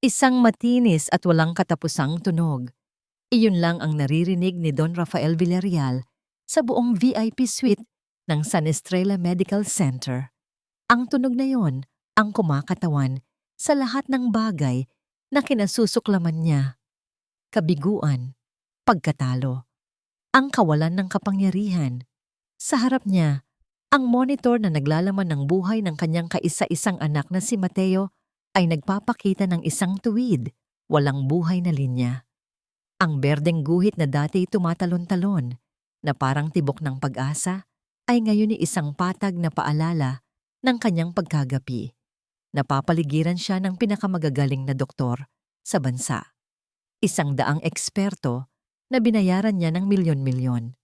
Isang matinis at walang katapusang tunog. Iyon lang ang naririnig ni Don Rafael Villarreal sa buong VIP suite ng San Estrella Medical Center. Ang tunog na yon ang kumakatawan sa lahat ng bagay na kinasusuklaman niya. Kabiguan, pagkatalo, ang kawalan ng kapangyarihan. Sa harap niya, ang monitor na naglalaman ng buhay ng kanyang kaisa-isang anak na si Mateo ay nagpapakita ng isang tuwid, walang buhay na linya. Ang berdeng guhit na dati tumatalon-talon, na parang tibok ng pag-asa, ay ngayon ni isang patag na paalala ng kanyang pagkagapi. Napapaligiran siya ng pinakamagagaling na doktor sa bansa. 100 eksperto na binayaran niya ng milyon-milyon.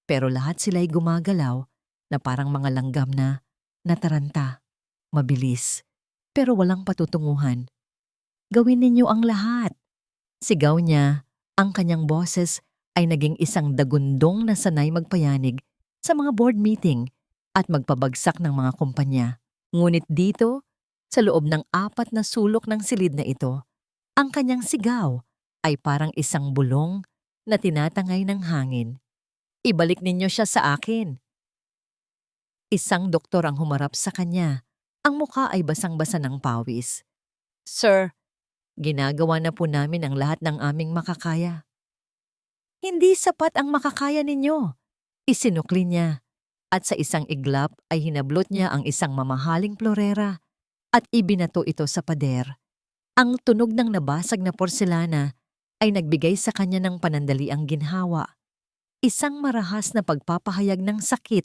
Pero lahat sila'y gumagalaw na parang mga langgam na nataranta, mabilis, pero walang patutunguhan. Gawin ninyo ang lahat. Sigaw niya, ang kanyang boses ay naging isang dagundong na sanay magpayanig sa mga board meeting at magpabagsak ng mga kumpanya. Ngunit dito, sa loob ng 4 na sulok ng silid na ito, ang kanyang sigaw ay parang isang bulong na tinatangay ng hangin. Ibalik ninyo siya sa akin. Isang doktor ang humarap sa kanya. Ang mukha ay basang-basa ng pawis. Sir, ginagawa na po namin ang lahat ng aming makakaya. Hindi sapat ang makakaya ninyo. Isinukli niya. At sa isang iglap ay hinablot niya ang isang mamahaling florera at ibinato ito sa pader. Ang tunog ng nabasag na porselana ay nagbigay sa kanya ng panandaliang ginhawa. Isang marahas na pagpapahayag ng sakit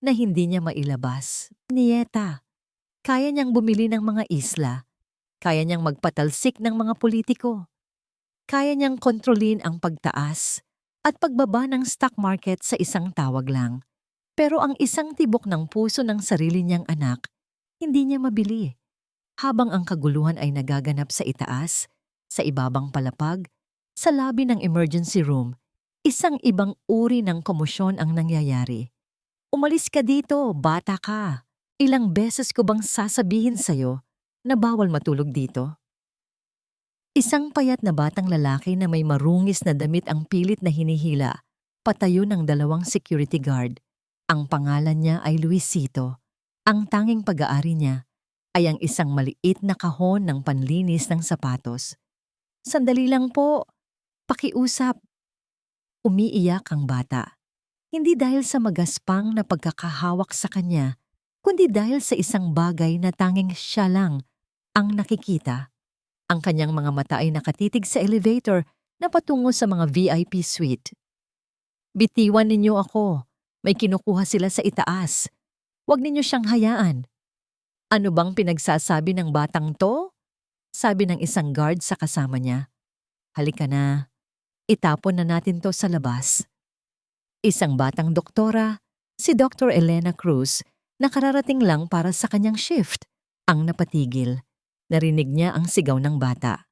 na hindi niya mailabas. Nieta, kaya niyang bumili ng mga isla. Kaya niyang magpatalsik ng mga politiko. Kaya niyang kontrolin ang pagtaas at pagbaba ng stock market sa isang tawag lang. Pero ang isang tibok ng puso ng sarili niyang anak, hindi niya mabili. Habang ang kaguluhan ay nagaganap sa itaas, sa ibabang palapag, sa labi ng emergency room, isang ibang uri ng komosyon ang nangyayari. Umalis ka dito, bata ka. Ilang beses ko bang sasabihin sa'yo na bawal matulog dito? Isang payat na batang lalaki na may marungis na damit ang pilit na hinihila, patayo ng 2 security guard. Ang pangalan niya ay Luisito. Ang tanging pag-aari niya ay ang isang maliit na kahon ng panlinis ng sapatos. Sandali lang po, pakiusap. Umiiyak ang bata. Hindi dahil sa magaspang na pagkakahawak sa kanya, kundi dahil sa isang bagay na tanging siya lang ang nakikita. Ang kanyang mga mata ay nakatitig sa elevator na patungo sa mga VIP suite. Bitiwan ninyo ako. May kinukuha sila sa itaas. Huwag ninyo siyang hayaan. Ano bang pinagsasabi ng batang to? Sabi ng isang guard sa kasama niya. Halika na. Itapon na natin to sa labas. Isang batang doktora, si Dr. Elena Cruz, na kararating lang para sa kanyang shift, ang napatigil. Narinig niya ang sigaw ng bata.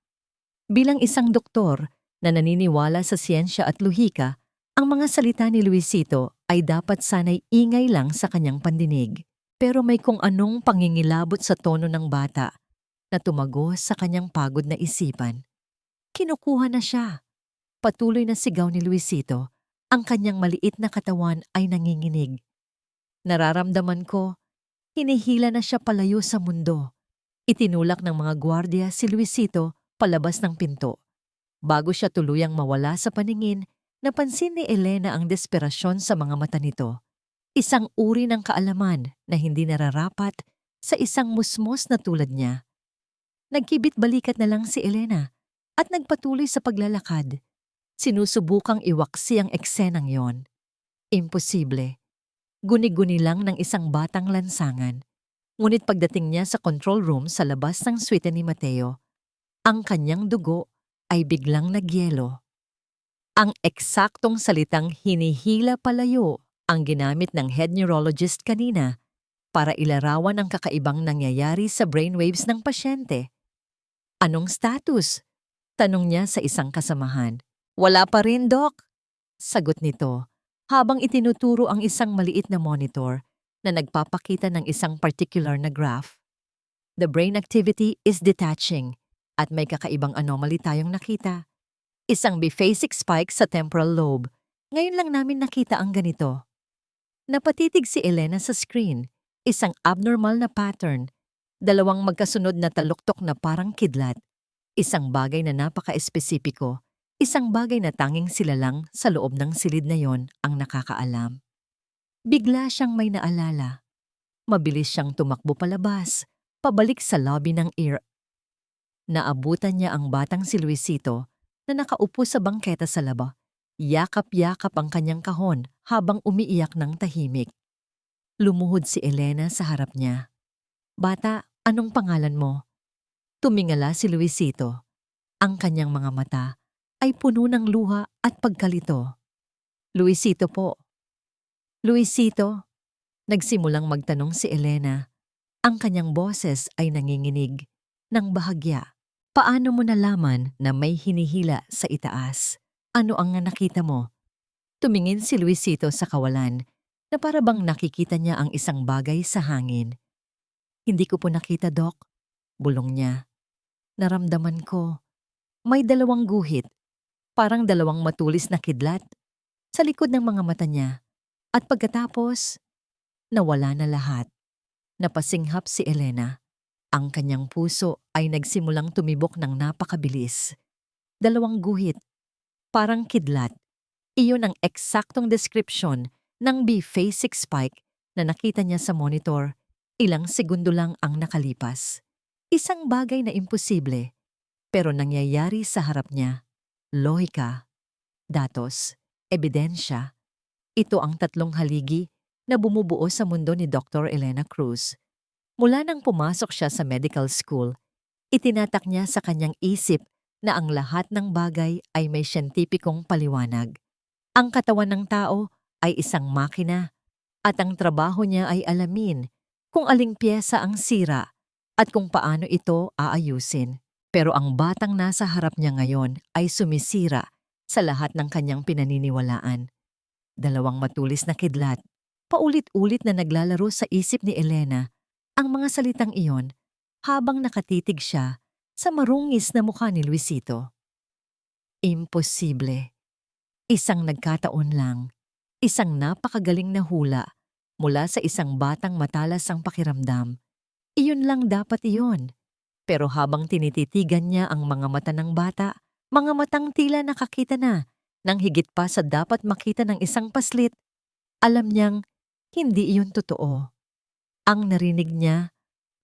Bilang isang doktor na naniniwala sa siyensya at luhika, ang mga salita ni Luisito ay dapat sanay ingay lang sa kanyang pandinig. Pero may kung anong pangingilabot sa tono ng bata na tumagos sa kanyang pagod na isipan. Kinukuha na siya. Patuloy na sigaw ni Luisito, ang kanyang maliit na katawan ay nanginginig. Nararamdaman ko, hinihila na siya palayo sa mundo. Itinulak ng mga gwardiya si Luisito palabas ng pinto. Bago siya tuluyang mawala sa paningin, napansin ni Elena ang desperasyon sa mga mata nito. Isang uri ng kaalaman na hindi nararapat sa isang musmos na tulad niya. Nagkibit-balikat na lang si Elena at nagpatuloy sa paglalakad. Sinusubukang iwaksi ang eksenang yon. Imposible. Guni-guni lang ng isang batang lansangan. Ngunit pagdating niya sa control room sa labas ng suite ni Mateo, ang kanyang dugo ay biglang nagyelo. Ang eksaktong salitang hinihila palayo ang ginamit ng head neurologist kanina para ilarawan ang kakaibang nangyayari sa brainwaves ng pasyente. Anong status? Tanong niya sa isang kasamahan. Wala pa rin, Doc. Sagot nito habang itinuturo ang isang maliit na monitor na nagpapakita ng isang particular na graph. The brain activity is detaching. At may kakaibang anomaly tayong nakita. Isang biphasic spike sa temporal lobe. Ngayon lang namin nakita ang ganito. Napatitig si Elena sa screen. Isang abnormal na pattern. Dalawang magkasunod na taluktok na parang kidlat. Isang bagay na napaka-espesipiko. Isang bagay na tanging sila lang sa loob ng silid na yon ang nakakaalam. Bigla siyang may naalala. Mabilis siyang tumakbo palabas, pabalik sa lobby ng ER. Naabutan niya ang batang si Luisito na nakaupo sa bangketa sa laba. Yakap-yakap ang kanyang kahon habang umiiyak ng tahimik. Lumuhod si Elena sa harap niya. "Bata, anong pangalan mo?" Tumingala si Luisito. Ang kanyang mga mata ay puno ng luha at pagkalito. "Luisito po." "Luisito?" Nagsimulang magtanong si Elena. Ang kanyang boses ay nanginginig ng bahagya. "Paano mo nalaman na may hinihila sa itaas? Ano ang nakita mo?" Tumingin si Luisito sa kawalan na para bang nakikita niya ang isang bagay sa hangin. "Hindi ko po nakita, Doc." Bulong niya. "Naramdaman ko. May dalawang guhit, parang dalawang matulis na kidlat, sa likod ng mga mata niya. At pagkatapos, nawala na lahat." Napasinghap si Elena. Ang kanyang puso ay nagsimulang tumibok ng napakabilis. Dalawang guhit, parang kidlat. Iyon ang eksaktong description ng biphasic spike na nakita niya sa monitor. Ilang segundo lang ang nakalipas. Isang bagay na imposible, pero nangyayari sa harap niya. Lohika, datos, ebidensya. Ito ang tatlong haligi na bumubuo sa mundo ni Dr. Elena Cruz. Mula nang pumasok siya sa medical school, itinatak niya sa kanyang isip na ang lahat ng bagay ay may siyentipikong paliwanag. Ang katawan ng tao ay isang makina at ang trabaho niya ay alamin kung aling piyesa ang sira at kung paano ito aayusin. Pero ang batang nasa harap niya ngayon ay sumisira sa lahat ng kanyang pinaniniwalaan. Dalawang matulis na kidlat, paulit-ulit na naglalaro sa isip ni Elena ang mga salitang iyon habang nakatitig siya sa marungis na mukha ni Luisito. Imposible. Isang nagkataon lang, isang napakagaling na hula mula sa isang batang matalas ang pakiramdam. Iyon lang dapat iyon. Pero habang tinititigan niya ang mga mata ng bata, mga matang tila nakakita na ng higit pa sa dapat makita ng isang paslit, alam niyang hindi iyon totoo. Ang narinig niya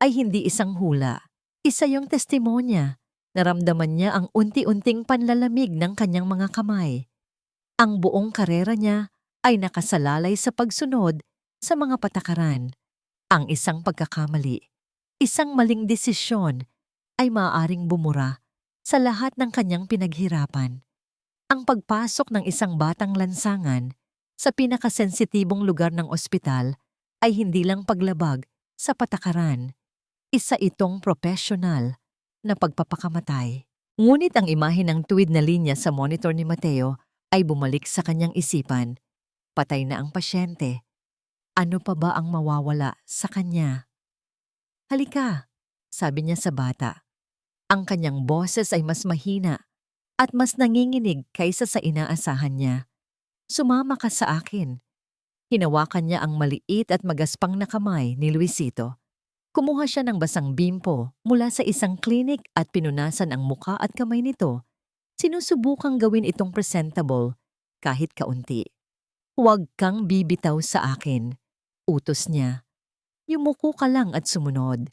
ay hindi isang hula, isa yung testimonya. Naramdaman niya ang unti-unting panlalamig ng kanyang mga kamay. Ang buong karera niya ay nakasalalay sa pagsunod sa mga patakaran. Ang isang pagkakamali, isang maling desisyon ay maaaring bumura sa lahat ng kanyang pinaghirapan. Ang pagpasok ng isang batang lansangan sa pinakasensitibong lugar ng ospital ay hindi lang paglabag sa patakaran. Isa itong profesional na pagpapakamatay. Ngunit ang imahe ng tuwid na linya sa monitor ni Mateo ay bumalik sa kanyang isipan. Patay na ang pasyente. Ano pa ba ang mawawala sa kanya? "Halika," sabi niya sa bata. Ang kanyang boses ay mas mahina at mas nanginginig kaysa sa inaasahan niya. "Sumama ka sa akin." Hinawakan niya ang maliit at magaspang na kamay ni Luisito. Kumuha siya ng basang bimpo mula sa isang klinik at pinunasan ang muka at kamay nito. Sinusubukang gawin itong presentable kahit kaunti. "Huwag kang bibitaw sa akin," utos niya. Yumuko ka lang at sumunod.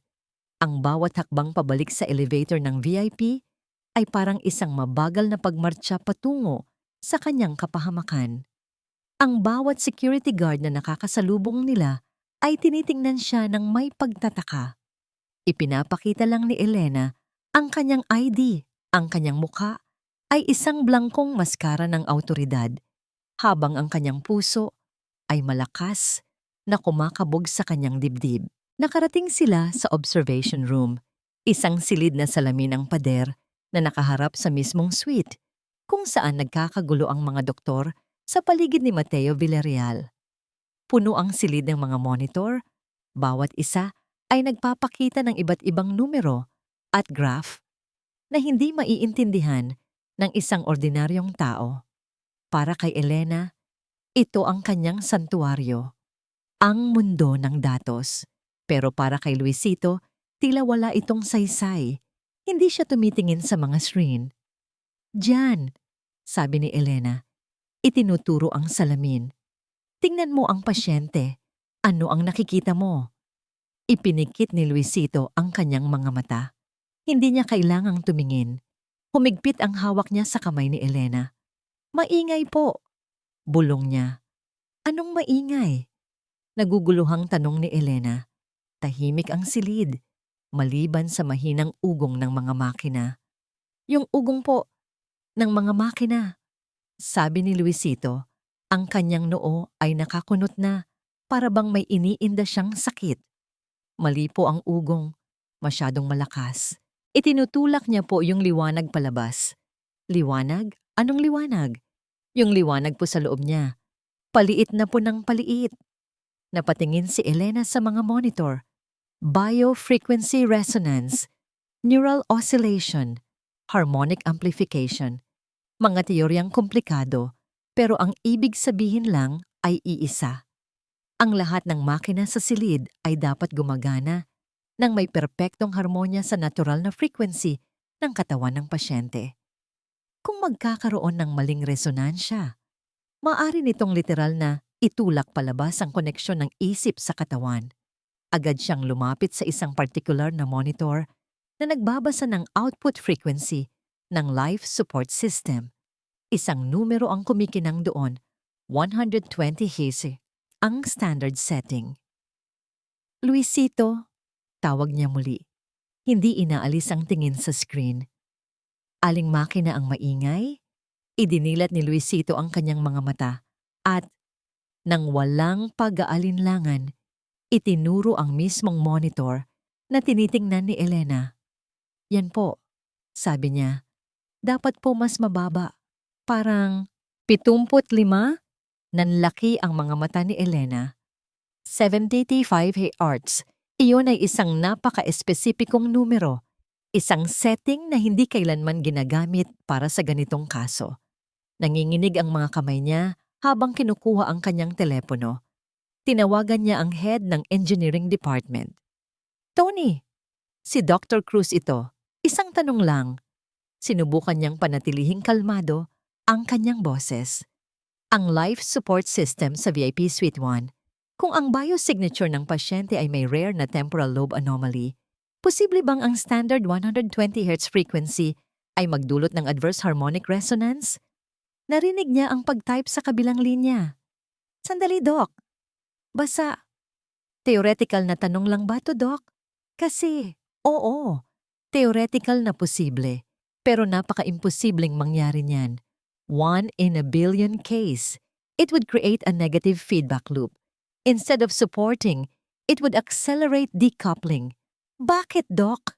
Ang bawat hakbang pabalik sa elevator ng VIP ay parang isang mabagal na pagmartsa patungo sa kanyang kapahamakan. Ang bawat security guard na nakakasalubong nila ay tinitingnan siya ng may pagtataka. Ipinapakita lang ni Elena ang kanyang ID, ang kanyang mukha ay isang blangkong maskara ng awtoridad, habang ang kanyang puso ay malakas na kumakabog sa kanyang dibdib. Nakarating sila sa observation room, isang silid na salamin ng pader na nakaharap sa mismong suite, kung saan nagkakagulo ang mga doktor sa paligid ni Mateo Villarreal. Puno ang silid ng mga monitor, bawat isa ay nagpapakita ng iba't ibang numero at graph. na hindi maiintindihan ng isang ordinaryong tao. Para kay Elena, ito ang kanyang santuaryo, ang mundo ng datos. Pero para kay Luisito, tila wala itong saysay. Hindi siya tumitingin sa mga screen. "Diyan," sabi ni Elena. Itinuturo ang salamin. "Tingnan mo ang pasyente. Ano ang nakikita mo?" Ipinikit ni Luisito ang kanyang mga mata. Hindi niya kailangang tumingin. Humigpit ang hawak niya sa kamay ni Elena. "Maingay po," bulong niya. "Anong maingay?" Naguguluhang tanong ni Elena. Tahimik ang silid, maliban sa mahinang ugong ng mga makina. "Yung ugong po ng mga makina," sabi ni Luisito. Ang kanyang noo ay nakakunot na, para bang may iniinda siyang sakit. Mali po ang ugong, masyadong malakas. Itinutulak niya po yung liwanag palabas. "Liwanag? Anong liwanag?" "Yung liwanag po sa loob niya. Paliit na po ng paliit." Napatingin si Elena sa mga monitor. Biofrequency resonance, neural oscillation, harmonic amplification. Mga teoryang komplikado, pero ang ibig sabihin lang ay iisa. Ang lahat ng makina sa silid ay dapat gumagana nang may perpektong harmonya sa natural na frequency ng katawan ng pasyente. Kung magkakaroon ng maling resonansya, maaari nitong literal na itulak palabas ang koneksyon ng isip sa katawan. Agad siyang lumapit sa isang particular na monitor na nagbabasa ng output frequency ng life support system. Isang numero ang kumikinang doon, 120 Hz, ang standard setting. "Luisito," tawag niya muli. Hindi inaalis ang tingin sa screen. Aling makina ang maingay? Idinilat ni Luisito ang kanyang mga mata at, nang walang pag-aalinlangan, itinuro ang mismong monitor na tinitingnan ni Elena. "Yan po," sabi niya. "Dapat po mas mababa. Parang 75." Nanlaki ang mga mata ni Elena. 75 Hz. Iyon ay isang napaka-espesipikong numero. Isang setting na hindi kailanman ginagamit para sa ganitong kaso. Nanginginig ang mga kamay niya habang kinukuha ang kanyang telepono. Tinawagan niya ang head ng engineering department. "Tony, si Dr. Cruz ito. Isang tanong lang." Sinubukan niyang panatilihing kalmado ang kanyang boses. "Ang life support system sa VIP Suite 1, kung ang biosignature ng pasyente ay may rare na temporal lobe anomaly, posible bang ang standard 120 Hz frequency ay magdulot ng adverse harmonic resonance?" Narinig niya ang pag-type sa kabilang linya. "Sandali, Doc. Basa. Theoretical na tanong lang ba to, Doc? Kasi, oo, theoretical na posible, pero napaka-imposibleng mangyari niyan. 1 in a billion case. It would create a negative feedback loop. Instead of supporting, it would accelerate decoupling." "Bakit, Doc?"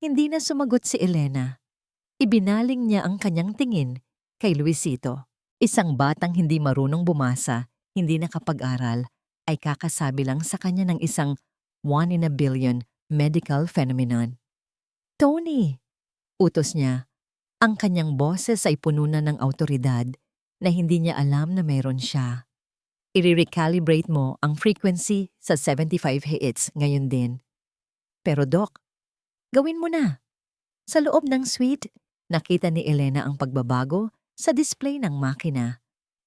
Hindi na sumagot si Elena. Ibinaling niya ang kanyang tingin kay Luisito. Isang batang hindi marunong bumasa, hindi nakapag-aral, ay kakasabi lang sa kanya ng isang 1 in a billion medical phenomenon. "Tony," utos niya. Ang kanyang boses ay puno na ng awtoridad na hindi niya alam na mayroon siya. "I-recalibrate mo ang frequency sa 75 Hz ngayon din." "Pero Doc, gawin mo na." Sa loob ng suite, nakita ni Elena ang pagbabago sa display ng makina.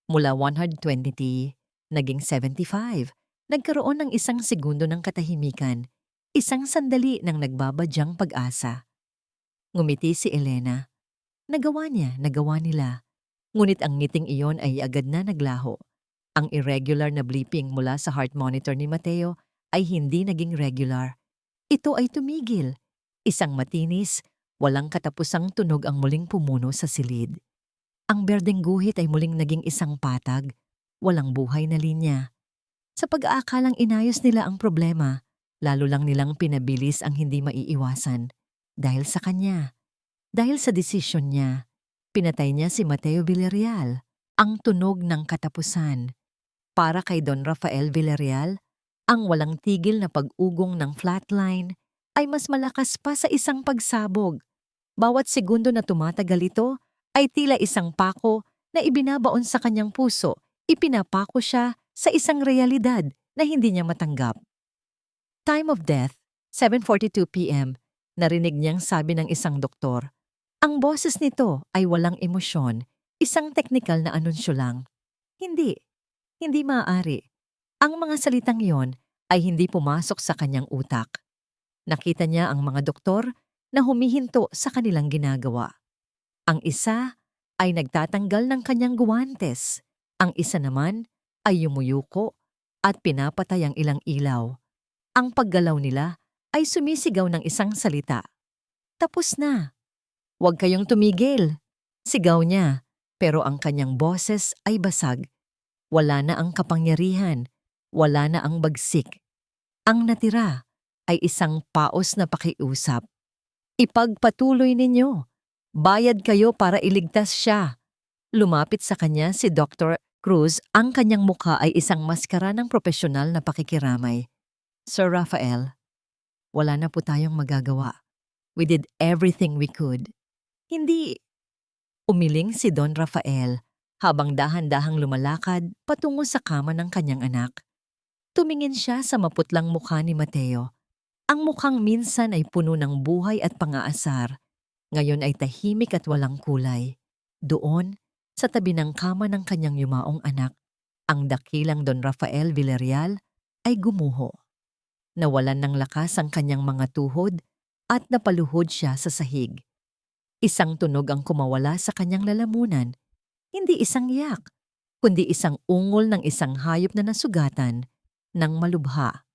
Mula 120, naging 75. Nagkaroon ng isang segundo ng katahimikan, isang sandali ng nagbabadyang pag-asa. Ngumiti si Elena. Nagawa niya, nagawa nila. Ngunit ang ngiting iyon ay agad na naglaho. Ang irregular na bleeping mula sa heart monitor ni Mateo ay hindi naging regular. Ito ay tumigil. Isang matinis, walang katapusang tunog ang muling pumuno sa silid. Ang berdeng guhit ay muling naging isang patag, walang buhay na linya. Sa pag-aakalang inayos nila ang problema, lalo lang nilang pinabilis ang hindi maiiwasan. Dahil sa kanya. Dahil sa desisyon niya, pinatay niya si Mateo Villarreal, ang tunog ng katapusan. Para kay Don Rafael Villarreal, ang walang tigil na pag-ugong ng flatline ay mas malakas pa sa isang pagsabog. Bawat segundo na tumatagal ito ay tila isang pako na ibinabaon sa kanyang puso. Ipinapako siya sa isang realidad na hindi niya matanggap. Time of death, 7:42 p.m. Narinig niyang sabi ng isang doktor. Ang boses nito ay walang emosyon, isang teknikal na anunsyo lang. Hindi maaari. Ang mga salitang iyon ay hindi pumasok sa kanyang utak. Nakita niya ang mga doktor na humihinto sa kanilang ginagawa. Ang isa ay nagtatanggal ng kanyang guwantes. Ang isa naman ay yumuyuko at pinapatay ang ilang ilaw. Ang paggalaw nila ay sumisigaw ng isang salita. Tapos na. Huwag kayong tumigil. Sigaw niya, pero ang kanyang boses ay basag. Wala na ang kapangyarihan. Wala na ang bagsik. Ang natira ay isang paos na pakiusap. Ipagpatuloy ninyo. Bayad kayo para iligtas siya. Lumapit sa kanya si Dr. Cruz. Ang kanyang mukha ay isang maskara ng propesyonal na pakikiramay. Sir Rafael, wala na po tayong magagawa. We did everything we could. Hindi. Umiling si Don Rafael habang dahan-dahang lumalakad patungo sa kama ng kanyang anak. Tumingin siya sa maputlang mukha ni Mateo. Ang mukhang minsan ay puno ng buhay at pang-aasar. Ngayon ay tahimik at walang kulay. Doon, sa tabi ng kama ng kanyang yumaong anak, ang dakilang Don Rafael Villarreal ay gumuho. Nawalan ng lakas ang kanyang mga tuhod at napaluhod siya sa sahig. Isang tunog ang kumawala sa kanyang lalamunan, hindi isang yak, kundi isang ungol ng isang hayop na nasugatan ng malubha.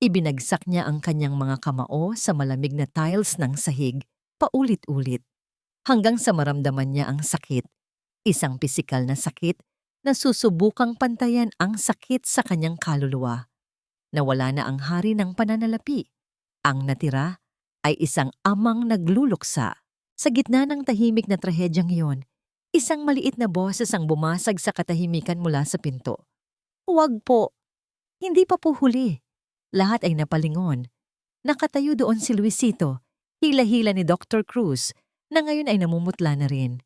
Ibinagsak niya ang kanyang mga kamao sa malamig na tiles ng sahig, paulit-ulit, hanggang sa maramdaman niya ang sakit, isang pisikal na sakit na susubukang pantayan ang sakit sa kanyang kaluluwa. Nawala na ang hari ng pananalapi. Ang natira ay isang amang nagluluksa. Sa gitna ng tahimik na trahedyang iyon, isang maliit na boses ang bumasag sa katahimikan mula sa pinto. Huwag po. Hindi pa po huli. Lahat ay napalingon. Nakatayo doon si Luisito, hila-hila ni Dr. Cruz, na ngayon ay namumutla na rin.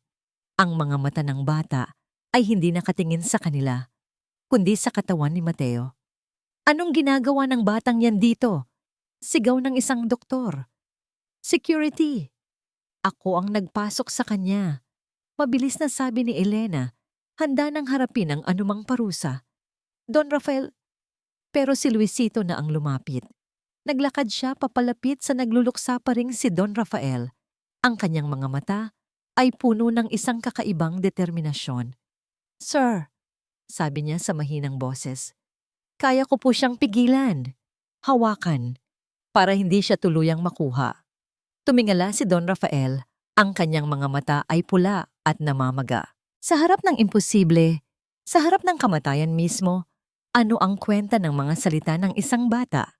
Ang mga mata ng bata ay hindi nakatingin sa kanila, kundi sa katawan ni Mateo. Anong ginagawa ng batang yan dito? Sigaw ng isang doktor. Security! Ako ang nagpasok sa kanya. Mabilis na sabi ni Elena, handa nang harapin ang anumang parusa. Don Rafael, pero si Luisito na ang lumapit. Naglakad siya papalapit sa nagluluksa pa ring si Don Rafael. Ang kanyang mga mata ay puno ng isang kakaibang determinasyon. Sir, sabi niya sa mahinang boses, kaya ko po siyang pigilan. Hawakan, para hindi siya tuluyang makuha. Tumingala si Don Rafael, ang kanyang mga mata ay pula at namamaga. Sa harap ng imposible, sa harap ng kamatayan mismo, ano ang kwenta ng mga salita ng isang bata?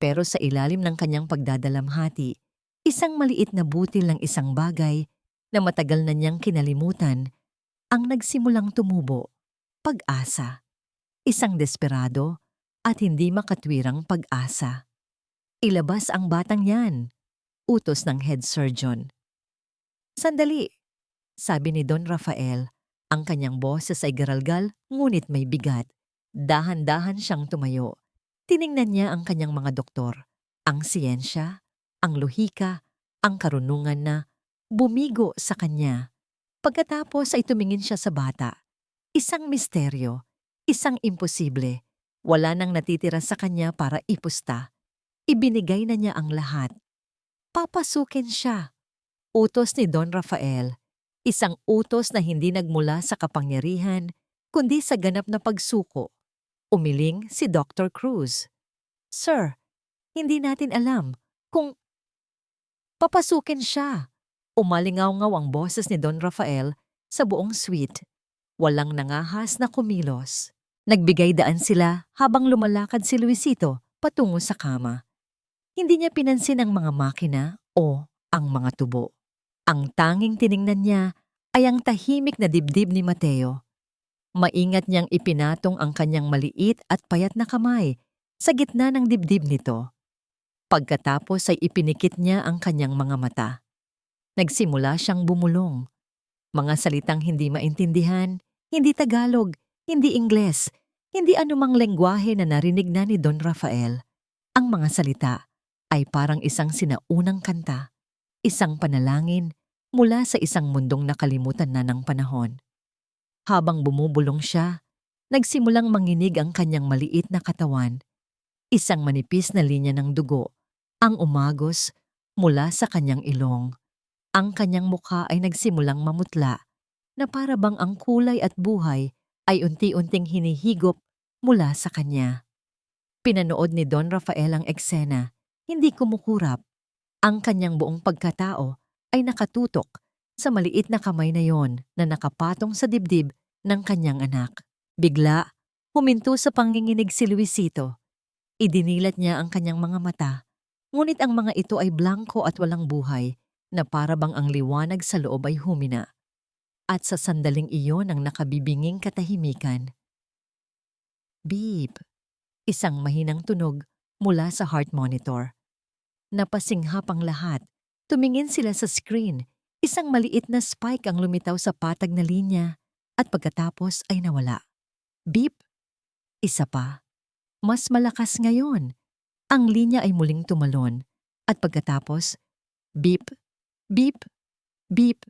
Pero sa ilalim ng kanyang pagdadalamhati, isang maliit na butil ng isang bagay na matagal na niyang kinalimutan ang nagsimulang tumubo. Pag-asa. Isang desperado at hindi makatwirang pag-asa. Ilabas ang batang yan. Utos ng head surgeon. Sandali, sabi ni Don Rafael. Ang kanyang boses ay garalgal ngunit may bigat. Dahan-dahan siyang tumayo. Tiningnan niya ang kanyang mga doktor. Ang siyensya, ang lohika, ang karunungan na bumigo sa kanya. Pagkatapos ay tumingin siya sa bata. Isang misteryo, isang imposible. Wala nang natitira sa kanya para ipusta. Ibinigay na niya ang lahat. Papasukin siya. Utos ni Don Rafael. Isang utos na hindi nagmula sa kapangyarihan, kundi sa ganap na pagsuko. Umiling si Dr. Cruz. Sir, hindi natin alam kung papasukin siya. Umalingaw-ngaw ang boses ni Don Rafael sa buong suite. Walang nangahas na kumilos. Nagbigay daan sila habang lumalakad si Luisito patungo sa kama. Hindi niya pinansin ang mga makina o ang mga tubo. Ang tanging tiningnan niya ay ang tahimik na dibdib ni Mateo. Maingat niyang ipinatong ang kanyang maliit at payat na kamay sa gitna ng dibdib nito. Pagkatapos ay ipinikit niya ang kanyang mga mata. Nagsimula siyang bumulong. Mga salitang hindi maintindihan, hindi Tagalog, hindi Ingles, hindi anumang lengguwahe na narinig na ni Don Rafael. Ang mga salita ay parang isang sinaunang kanta, isang panalangin mula sa isang mundong nakalimutan na ng panahon. Habang bumubulong siya, nagsimulang manginig ang kanyang maliit na katawan. Isang manipis na linya ng dugo ang umagos mula sa kanyang ilong. Ang kanyang mukha ay nagsimulang mamutla na para bang ang kulay at buhay ay unti-unting hinihigop mula sa kanya. Pinanood ni Don Rafael ang eksena, hindi kumukurap. Ang kanyang buong pagkatao ay nakatutok sa maliit na kamay na yon na nakapatong sa dibdib ng kanyang anak. Bigla, huminto sa panginginig si Luisito. Idinilat niya ang kanyang mga mata, ngunit ang mga ito ay blanko at walang buhay na para bang ang liwanag sa loob ay humina. At sa sandaling iyon ang nakabibinging katahimikan. Beep! Isang mahinang tunog mula sa heart monitor. Napasinghap ang lahat. Tumingin sila sa screen. Isang maliit na spike ang lumitaw sa patag na linya at pagkatapos ay nawala. Beep! Isa pa. Mas malakas ngayon. Ang linya ay muling tumalon at pagkatapos, beep, beep, beep.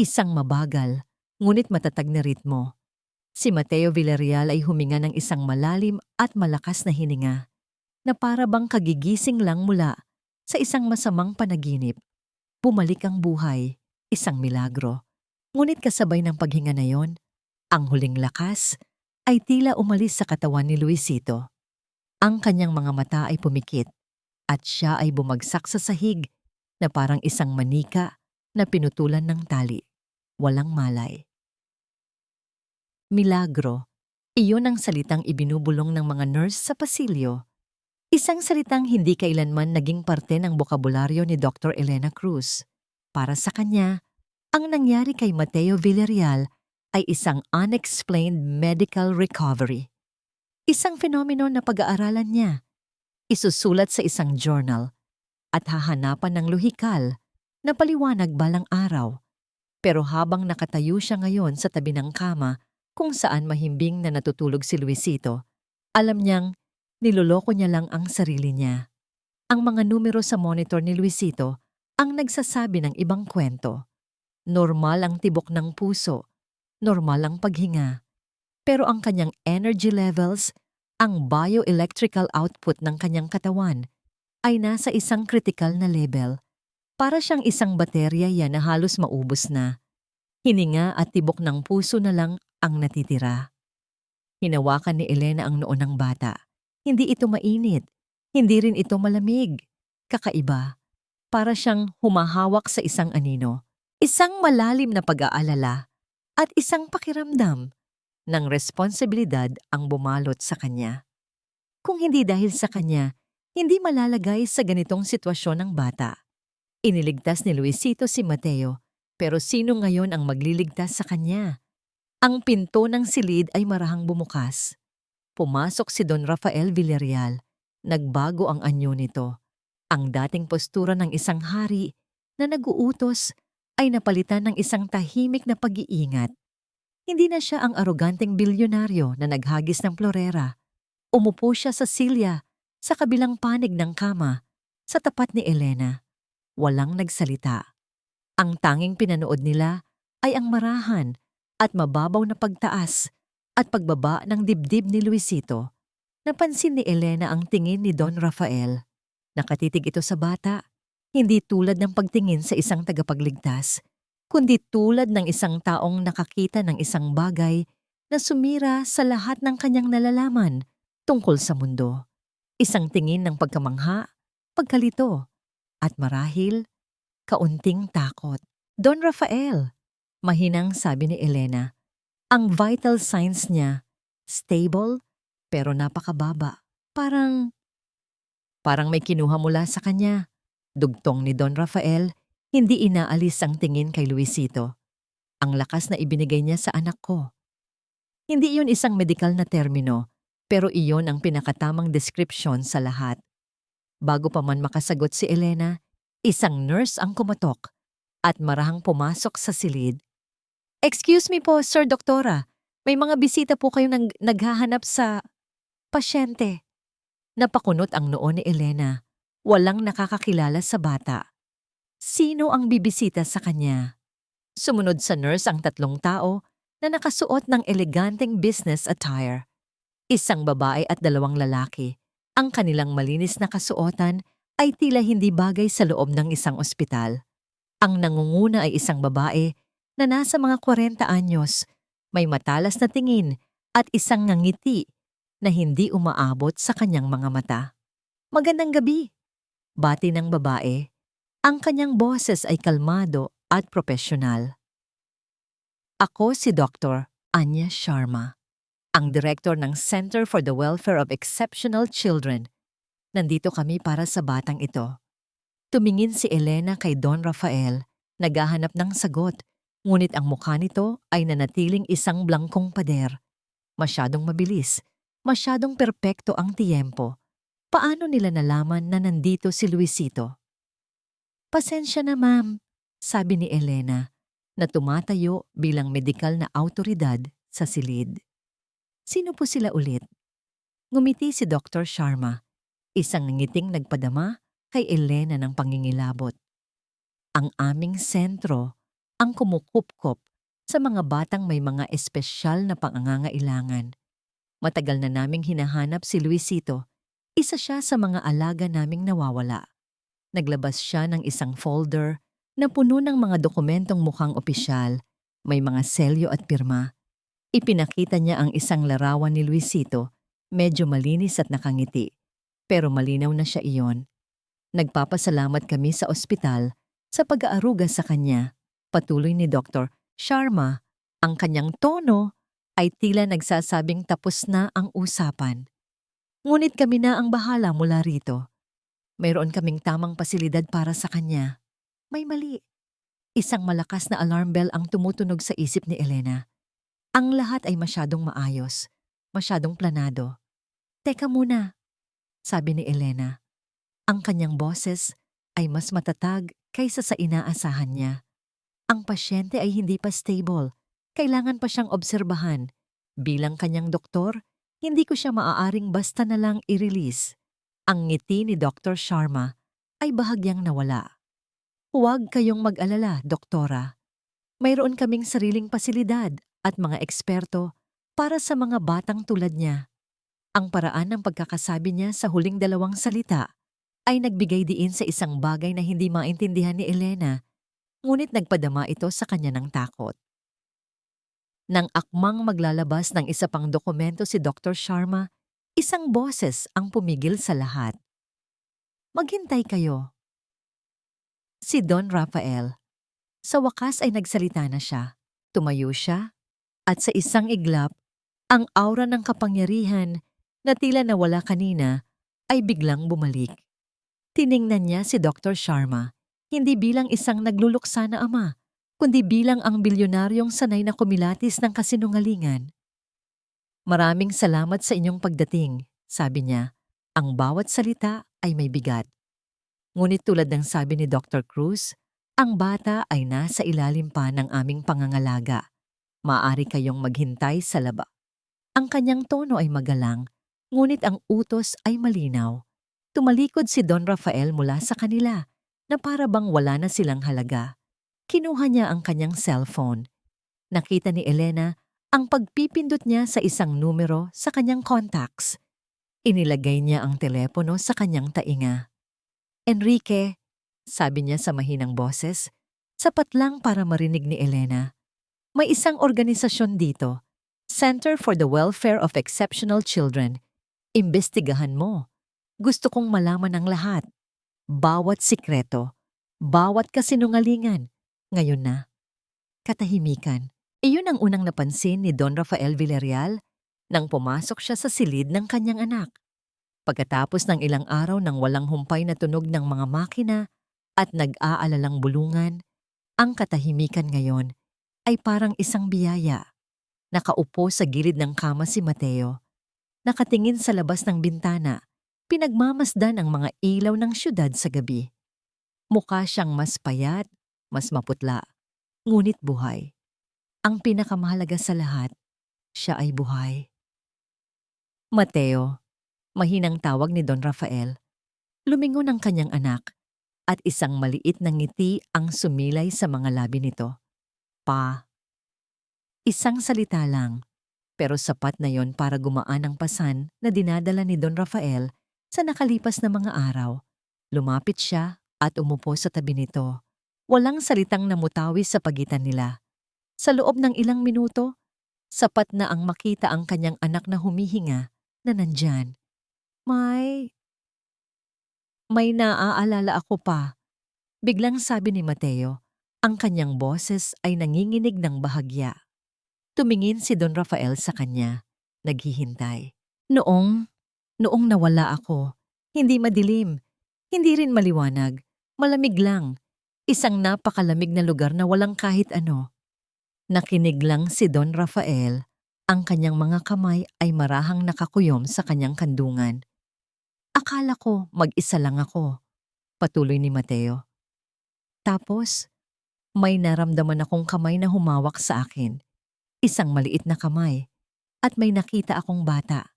Isang mabagal, ngunit matatag na ritmo. Si Mateo Villarreal ay huminga ng isang malalim at malakas na hininga na para bang kagigising lang mula sa isang masamang panaginip. Bumalik ang buhay, isang milagro. Ngunit kasabay ng paghinga na yon, ang huling lakas ay tila umalis sa katawan ni Luisito. Ang kanyang mga mata ay pumikit at siya ay bumagsak sa sahig na parang isang manika na pinutulan ng tali. Walang malay. Milagro. Iyon ang salitang ibinubulong ng mga nurse sa pasilyo. Isang salitang hindi kailanman naging parte ng bokabularyo ni Dr. Elena Cruz. Para sa kanya, ang nangyari kay Mateo Villarreal ay isang unexplained medical recovery. Isang fenomeno na pag-aaralan niya, isusulat sa isang journal, at hahanapan ng lohikal na paliwanag balang araw. Pero habang nakatayo siya ngayon sa tabi ng kama kung saan mahimbing na natutulog si Luisito, alam niyang niloloko niya lang ang sarili niya. Ang mga numero sa monitor ni Luisito ang nagsasabi ng ibang kwento. Normal ang tibok ng puso, normal ang paghinga. Pero ang kanyang energy levels, ang bioelectrical output ng kanyang katawan, ay nasa isang critical na level. Para siyang isang baterya yan na halos maubos na. Hininga at tibok ng puso na lang ang natitira. Hinawakan ni Elena ang noo ng bata. Hindi ito mainit. Hindi rin ito malamig. Kakaiba. Para siyang humahawak sa isang anino. Isang malalim na pag-aalala at isang pakiramdam ng responsibilidad ang bumalot sa kanya. Kung hindi dahil sa kanya, hindi malalagay sa ganitong sitwasyon ng bata. Iniligtas ni Luisito si Mateo, pero sino ngayon ang magliligtas sa kanya? Ang pinto ng silid ay marahang bumukas. Pumasok si Don Rafael Villarreal. Nagbago ang anyo nito. Ang dating postura ng isang hari na nag-uutos ay napalitan ng isang tahimik na pag-iingat. Hindi na siya ang aroganteng bilyonaryo na naghagis ng florera. Umupo siya sa silya, sa kabilang panig ng kama, sa tapat ni Elena. Walang nagsalita. Ang tanging pinanood nila ay ang marahan at mababaw na pagtaas at pagbaba ng dibdib ni Luisito. Napansin ni Elena ang tingin ni Don Rafael. Nakatitig ito sa bata, hindi tulad ng pagtingin sa isang tagapagligtas, kundi tulad ng isang taong nakakita ng isang bagay na sumira sa lahat ng kanyang nalalaman tungkol sa mundo. Isang tingin ng pagkamangha, pagkalito, at marahil, kaunting takot. Don Rafael, mahinang sabi ni Elena. Ang vital signs niya, stable, pero napakababa. Parang may kinuha mula sa kanya. Dugtong ni Don Rafael, hindi inaalis ang tingin kay Luisito. Ang lakas na ibinigay niya sa anak ko. Hindi iyon isang medikal na termino, pero iyon ang pinakatamang description sa lahat. Bago pa man makasagot si Elena, Isang nurse ang kumatok at marahang pumasok sa silid. "Excuse me po, Sir Doktora. May mga bisita po kayong naghahanap sa pasyente." Napakunot ang noo ni Elena. Walang nakakakilala sa bata. Sino ang bibisita sa kanya? Sumunod sa nurse ang 3 tao na nakasuot ng eleganteng business attire. Isang babae at 2 lalaki. Ang kanilang malinis na kasuotan ay tila hindi bagay sa loob ng isang ospital. Ang nangunguna ay isang babae na nasa mga 40 anyos, may matalas na tingin at isang ngangiti na hindi umaabot sa kanyang mga mata. "Magandang gabi," bati ng babae. Ang kanyang boses ay kalmado at propesyonal. "Ako si Dr. Anya Sharma, ang direktor ng Center for the Welfare of Exceptional Children. Nandito kami para sa batang ito." Tumingin si Elena kay Don Rafael, naghahanap ng sagot, ngunit ang mukha nito ay nanatiling isang blangkong pader. Masyadong mabilis, masyadong perpekto ang tiyempo. Paano nila nalaman na nandito si Luisito? "Pasensya na, ma'am," sabi ni Elena, na tumatayo bilang medikal na awtoridad sa silid. "Sino po sila ulit?" Ngumiti si Dr. Sharma, isang ngiting nagpadama kay Elena ng pangingilabot. "Ang aming sentro ang kumukupkop sa mga batang may mga espesyal na pangangailangan. Matagal na naming hinahanap si Luisito. Isa siya sa mga alaga naming nawawala." Naglabas siya ng isang folder na puno ng mga dokumentong mukhang opisyal, may mga selyo at pirma. Ipinakita niya ang isang larawan ni Luisito, medyo malinis at nakangiti, pero malinaw na siya iyon. "Nagpapasalamat kami sa ospital sa pag-aaruga sa kanya," patuloy ni Dr. Sharma. Ang kanyang tono ay tila nagsasabing tapos na ang usapan. "Ngunit kami na ang bahala mula rito. Mayroon kaming tamang pasilidad para sa kanya." May mali. Isang malakas na alarm bell ang tumutunog sa isip ni Elena. Ang lahat ay masyadong maayos, masyadong planado. "Teka muna," sabi ni Elena. Ang kanyang boses ay mas matatag kaysa sa inaasahan niya. Ang pasyente ay hindi pa stable. Kailangan pa siyang obserbahan. Bilang kanyang doktor, hindi ko siya maaaring basta na lang i-release. Ang ngiti ni Dr. Sharma ay bahagyang nawala. "Huwag kayong mag-alala, doktora. Mayroon kaming sariling pasilidad at mga eksperto para sa mga batang tulad niya." Ang paraan ng pagkakasabi niya sa huling 2 salita ay nagbigay diin sa isang bagay na hindi maintindihan ni Elena, ngunit nagpadama ito sa kanya ng takot. Nang akmang maglalabas ng isa pang dokumento si Dr. Sharma, isang boses ang pumigil sa lahat. "Maghintay kayo." Si Don Rafael. Sa wakas ay nagsalita na siya. Tumayo siya at sa isang iglap, ang aura ng kapangyarihan na tila nawala kanina ay biglang bumalik. Tiningnan niya si Dr. Sharma, hindi bilang isang nagluluksa na ama, kundi bilang ang bilyonaryong sanay na kumilatis ng kasinungalingan. "Maraming salamat sa inyong pagdating," sabi niya. Ang bawat salita ay may bigat. Ngunit tulad ng sabi ni Dr. Cruz, ang bata ay nasa ilalim pa ng aming pangangalaga. Maaari kayong maghintay sa laba. Ang kanyang tono ay magalang, ngunit ang utos ay malinaw. Tumalikod si Don Rafael mula sa kanila na para bang wala na silang halaga. Kinuha niya ang kanyang cellphone. Nakita ni Elena ang pagpipindot niya sa isang numero sa kanyang contacts. Inilagay niya ang telepono sa kanyang tainga. "Enrique," sabi niya sa mahinang boses, sapat lang para marinig ni Elena. "May isang organisasyon dito, Center for the Welfare of Exceptional Children. Imbestigahan mo. Gusto kong malaman ang lahat. Bawat sikreto, bawat kasinungalingan. Ngayon na." Katahimikan. Iyon ang unang napansin ni Don Rafael Villarreal nang pumasok siya sa silid ng kanyang anak. Pagkatapos ng ilang araw ng walang humpay na tunog ng mga makina at nag-aalalang bulungan, ang katahimikan ngayon ay parang isang biyaya. Nakaupo sa gilid ng kama si Mateo. Nakatingin sa labas ng bintana, pinagmamasdan ang mga ilaw ng syudad sa gabi. Mukha siyang mas payat, mas maputla, ngunit buhay. Ang pinakamahalaga sa lahat, siya ay buhay. Mateo, mahinang tawag ni Don Rafael, lumingon ang kanyang anak at isang maliit na ngiti ang sumilay sa mga labi nito. Pa. Isang salita lang, pero sapat na yon para gumaan ang pasan na dinadala ni Don Rafael sa nakalipas na mga araw. Lumapit siya at umupo sa tabi nito. Walang salitang namutawi sa pagitan nila. Sa loob ng ilang minuto, sapat na ang makita ang kanyang anak na humihinga na nandyan. May naaalala ako pa. Biglang sabi ni Mateo, ang kanyang boses ay nanginginig ng bahagya. Tumingin si Don Rafael sa kanya, naghihintay. Noong nawala ako, hindi madilim, hindi rin maliwanag, malamig lang. Isang napakalamig na lugar na walang kahit ano. Nakinig lang si Don Rafael, ang kanyang mga kamay ay marahang nakakuyom sa kanyang kandungan. Akala ko mag-isa lang ako, patuloy ni Mateo. Tapos, may naramdaman akong kamay na humawak sa akin. Isang maliit na kamay. At may nakita akong bata.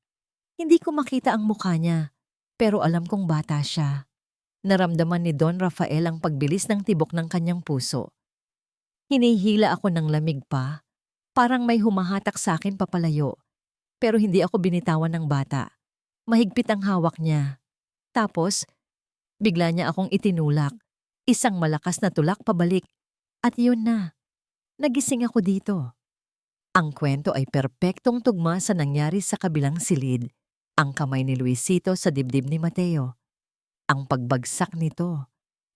Hindi ko makita ang mukha niya, pero alam kong bata siya. Naramdaman ni Don Rafael ang pagbilis ng tibok ng kanyang puso. Hinihila ako ng lamig pa, parang may humahatak sa akin papalayo. Pero hindi ako binitawan ng bata. Mahigpit ang hawak niya. Tapos, bigla niya akong itinulak. Isang malakas na tulak pabalik. At yun na. Nagising ako dito. Ang kwento ay perpektong tugma sa nangyari sa kabilang silid, ang kamay ni Luisito sa dibdib ni Mateo, ang pagbagsak nito,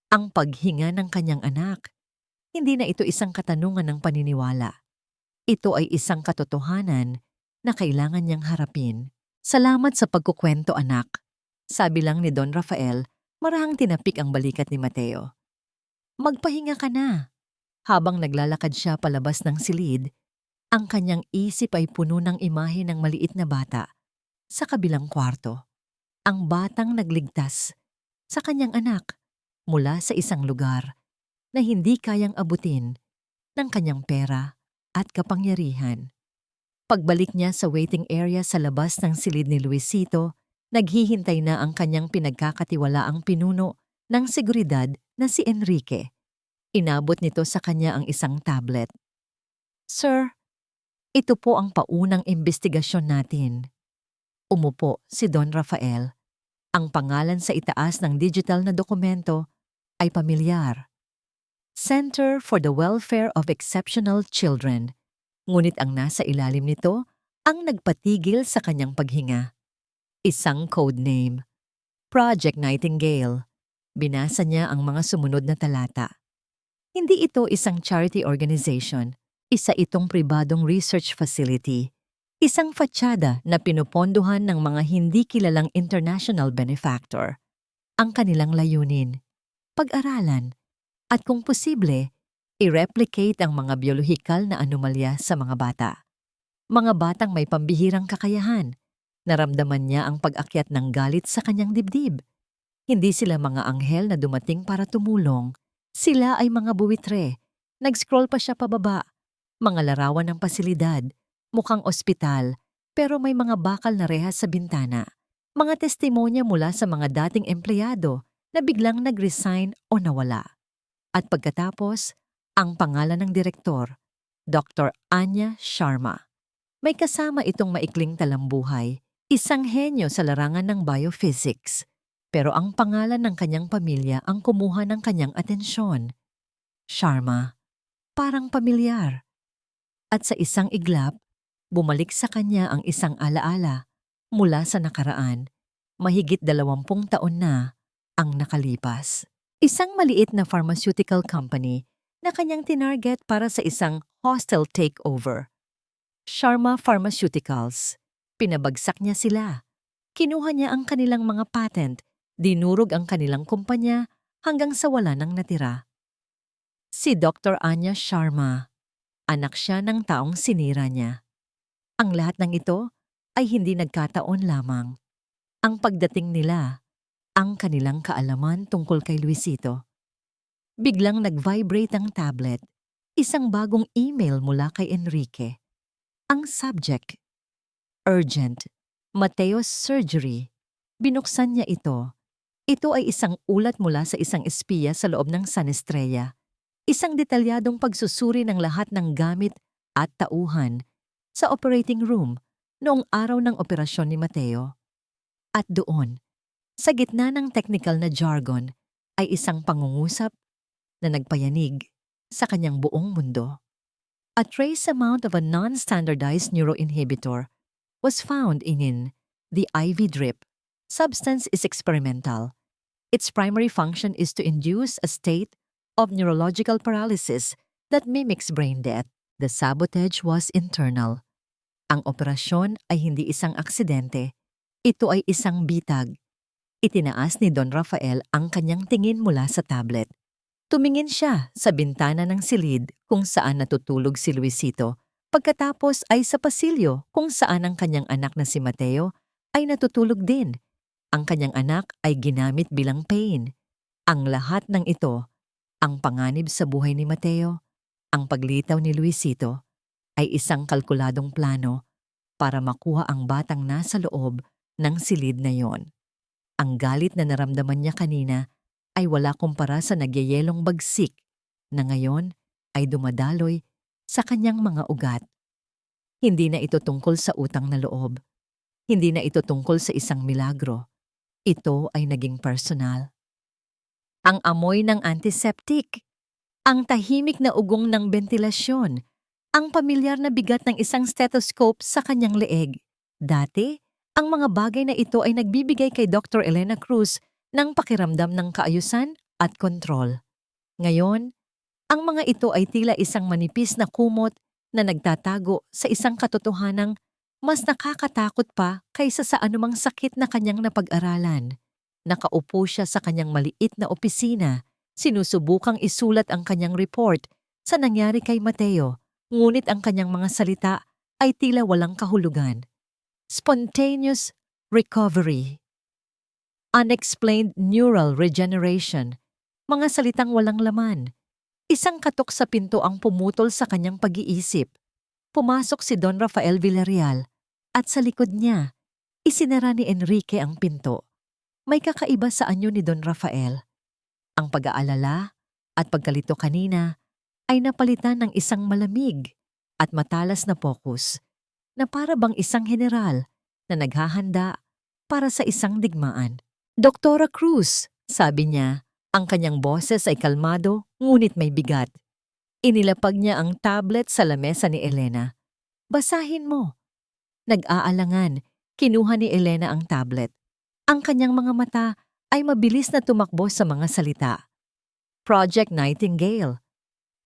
ang paghinga ng kanyang anak. Hindi na ito isang katanungan ng paniniwala. Ito ay isang katotohanan na kailangan niyang harapin. Salamat sa pagkukwento, anak. Sabi lang ni Don Rafael, marahang tinapik ang balikat ni Mateo. Magpahinga ka na. Habang naglalakad siya palabas ng silid, ang kanyang isip ay puno ng imahe ng maliit na bata sa kabilang kwarto. Ang batang nagligtas sa kanyang anak mula sa isang lugar na hindi kayang abutin ng kanyang pera at kapangyarihan. Pagbalik niya sa waiting area sa labas ng silid ni Luisito, naghihintay na ang kanyang pinagkakatiwalaang pinuno ng seguridad na si Enrique. Inabot nito sa kanya ang isang tablet. Sir, ito po ang paunang investigasyon natin. Umupo si Don Rafael. Ang pangalan sa itaas ng digital na dokumento ay pamilyar. Center for the Welfare of Exceptional Children. Ngunit ang nasa ilalim nito ang nagpatigil sa kanyang paghinga. Isang code name. Project Nightingale. Binasa niya ang mga sumunod na talata. Hindi ito isang charity organization. Isa itong pribadong research facility, isang fatsyada na pinupondohan ng mga hindi kilalang international benefactor. Ang kanilang layunin, pag-aralan, at kung posible, i-replicate ang mga biolohikal na anomalya sa mga bata. Mga batang may pambihirang kakayahan, naramdaman niya ang pag-akyat ng galit sa kanyang dibdib. Hindi sila mga anghel na dumating para tumulong, sila ay mga buwitre. Nag-scroll pa siya pababa. Mga larawan ng pasilidad, mukhang ospital, pero may mga bakal na rehas sa bintana. Mga testimonya mula sa mga dating empleyado na biglang nag-resign o nawala. At pagkatapos, ang pangalan ng direktor, Dr. Anya Sharma. May kasama itong maikling talambuhay, isang henyo sa larangan ng biophysics. Pero ang pangalan ng kanyang pamilya ang kumuha ng kanyang atensyon. Sharma, parang pamilyar. At sa isang iglap, bumalik sa kanya ang isang alaala mula sa nakaraan. Mahigit 20 taon na ang nakalipas. Isang maliit na pharmaceutical company na kanyang tinarget para sa isang hostile takeover. Sharma Pharmaceuticals. Pinabagsak niya sila. Kinuha niya ang kanilang mga patent, dinurog ang kanilang kumpanya hanggang sa wala nang natira. Si Dr. Anya Sharma. Anak siya ng taong sinira niya. Ang lahat ng ito ay hindi nagkataon lamang. Ang pagdating nila, ang kanilang kaalaman tungkol kay Luisito, Biglang nag-vibrate ang tablet. Isang bagong email mula kay Enrique. Ang subject, urgent, Mateo's surgery. Binuksan niya ito. Ito ay isang ulat mula sa isang espiya sa loob ng San Estrella. Isang detalyadong pagsusuri ng lahat ng gamit at tauhan sa operating room noong araw ng operasyon ni Mateo. At doon, sa gitna ng technical na jargon, ay isang pangungusap na nagpayanig sa kanyang buong mundo. A trace amount of a non-standardized neuroinhibitor was found in the IV drip. Substance is experimental. Its primary function is to induce a state of neurological paralysis that mimics brain death. The sabotage was internal. Ang operasyon ay hindi isang aksidente. Ito ay isang bitag. Itinaas ni Don Rafael ang kanyang tingin mula sa tablet. Tumingin siya sa bintana ng silid kung saan natutulog si Luisito. Pagkatapos ay sa pasilyo kung saan ang kanyang anak na si Mateo ay natutulog din. Ang kanyang anak ay ginamit bilang pain. Ang lahat ng ito, ang panganib sa buhay ni Mateo, ang paglitaw ni Luisito, ay isang kalkuladong plano para makuha ang batang nasa loob ng silid na yon. Ang galit na naramdaman niya kanina ay wala kumpara sa nagyayelong bagsik na ngayon ay dumadaloy sa kanyang mga ugat. Hindi na ito tungkol sa utang na loob. Hindi na ito tungkol sa isang milagro. Ito ay naging personal. Ang amoy ng antiseptic, ang tahimik na ugong ng bentilasyon, ang pamilyar na bigat ng isang stethoscope sa kanyang leeg. Dati, ang mga bagay na ito ay nagbibigay kay Dr. Elena Cruz ng pakiramdam ng kaayusan at kontrol. Ngayon, ang mga ito ay tila isang manipis na kumot na nagtatago sa isang katotohanang mas nakakatakot pa kaysa sa anumang sakit na kanyang napag-aralan. Nakaupo siya sa kanyang maliit na opisina, sinusubukang isulat ang kanyang report sa nangyari kay Mateo, ngunit ang kanyang mga salita ay tila walang kahulugan. Spontaneous recovery. Unexplained neural regeneration, mga salitang walang laman. Isang katok sa pinto ang pumutol sa kanyang pag-iisip. Pumasok si Don Rafael Villarreal at sa likod niya, isinara ni Enrique ang pinto. May kakaiba sa anyo ni Don Rafael. Ang pag-aalala at pagkalito kanina ay napalitan ng isang malamig at matalas na focus na para bang isang general na naghahanda para sa isang digmaan. Doktora Cruz, sabi niya, ang kanyang boses ay kalmado ngunit may bigat. Inilapag niya ang tablet sa lamesa ni Elena. Basahin mo. Nag-aalangan, kinuha ni Elena ang tablet. Ang kanyang mga mata ay mabilis na tumakbo sa mga salita. Project Nightingale.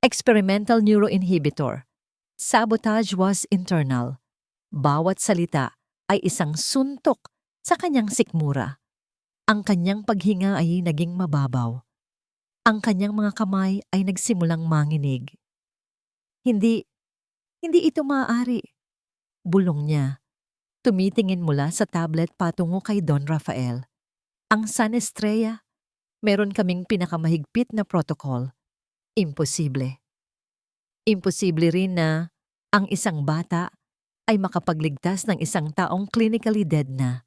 Experimental neuroinhibitor. Sabotage was internal. Bawat salita ay isang suntok sa kanyang sikmura. Ang kanyang paghinga ay naging mababaw. Ang kanyang mga kamay ay nagsimulang manginig. Hindi ito maaari. Bulong niya. Tumitingin mula sa tablet patungo kay Don Rafael. Ang San Estrella, meron kaming pinakamahigpit na protocol. Imposible. Imposible rin na ang isang bata ay makapagligtas ng isang taong clinically dead na.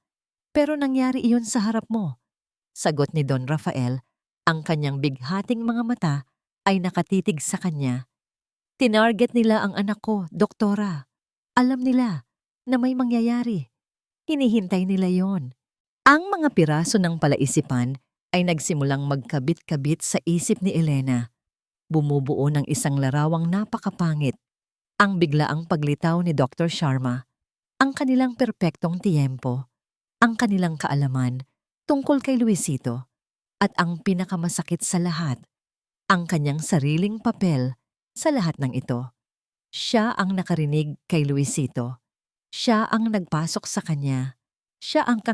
Pero nangyari iyon sa harap mo. Sagot ni Don Rafael, ang kanyang bighating mga mata ay nakatitig sa kanya. Tinarget nila ang anak ko, doktora. Alam nila na may mangyayari. Hinihintay nila yon. Ang mga piraso ng palaisipan ay nagsimulang magkabit-kabit sa isip ni Elena. Bumubuo ng isang larawang napakapangit. Ang biglaang paglitaw ni Dr. Sharma, ang kanilang perpektong tiyempo, ang kanilang kaalaman tungkol kay Luisito, at ang pinakamasakit sa lahat, ang kanyang sariling papel sa lahat ng ito. Siya ang nakarinig kay Luisito. Siya ang nagpasok sa kanya. Siya ang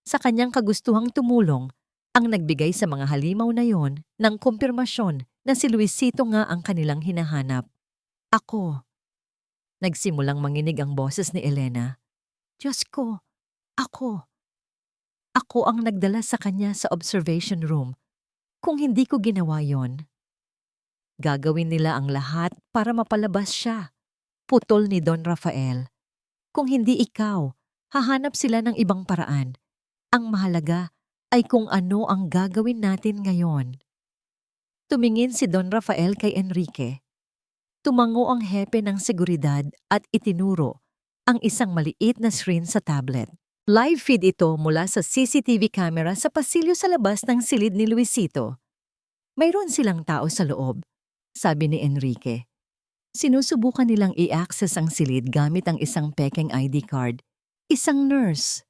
sa kanyang kagustuhang tumulong, ang nagbigay sa mga halimaw na yon ng kumpirmasyon na si Luisito nga ang kanilang hinahanap. Ako. Nagsimulang manginig ang boses ni Elena. Diyos ko, ako. Ako ang nagdala sa kanya sa observation room Kung hindi ko ginawa yon, gagawin nila ang lahat para mapalabas siya. Putol ni Don Rafael. Kung hindi ikaw, hahanap sila ng ibang paraan. Ang mahalaga ay kung ano ang gagawin natin ngayon. Tumingin si Don Rafael kay Enrique. Tumango ang hepe ng seguridad at itinuro ang isang maliit na screen sa tablet. Live feed ito mula sa CCTV camera sa pasilyo sa labas ng silid ni Luisito. Mayroon silang tao sa loob, sabi ni Enrique. Sinusubukan nilang i-access ang silid gamit ang isang pekeng ID card. Isang nurse.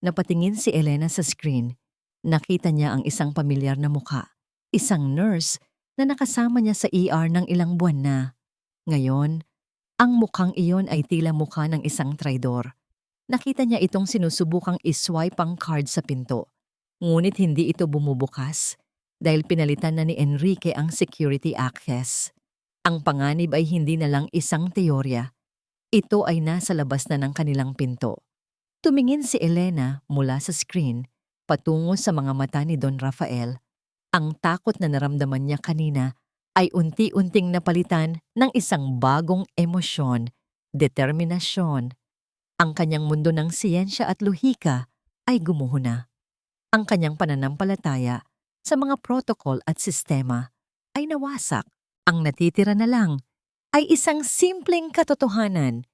Napatingin si Elena sa screen. Nakita niya ang isang pamilyar na muka. Isang nurse na nakasama niya sa ER ng ilang buwan na. Ngayon, ang mukhang iyon ay tila mukha ng isang traidor. Nakita niya itong sinusubukang iswipe ang card sa pinto. Ngunit hindi ito bumubukas dahil pinalitan na ni Enrique ang security access. Ang panganib ay hindi na lang isang teorya. Ito ay nasa labas na ng kanilang pinto. Tumingin si Elena mula sa screen patungo sa mga mata ni Don Rafael. Ang takot na naramdaman niya kanina ay unti-unting napalitan ng isang bagong emosyon, determinasyon. Ang kanyang mundo ng siyensya at lohika ay gumuho na. Ang kanyang pananampalataya sa mga protocol at sistema ay nawasak. Ang natitira na lang ay isang simpleng katotohanan.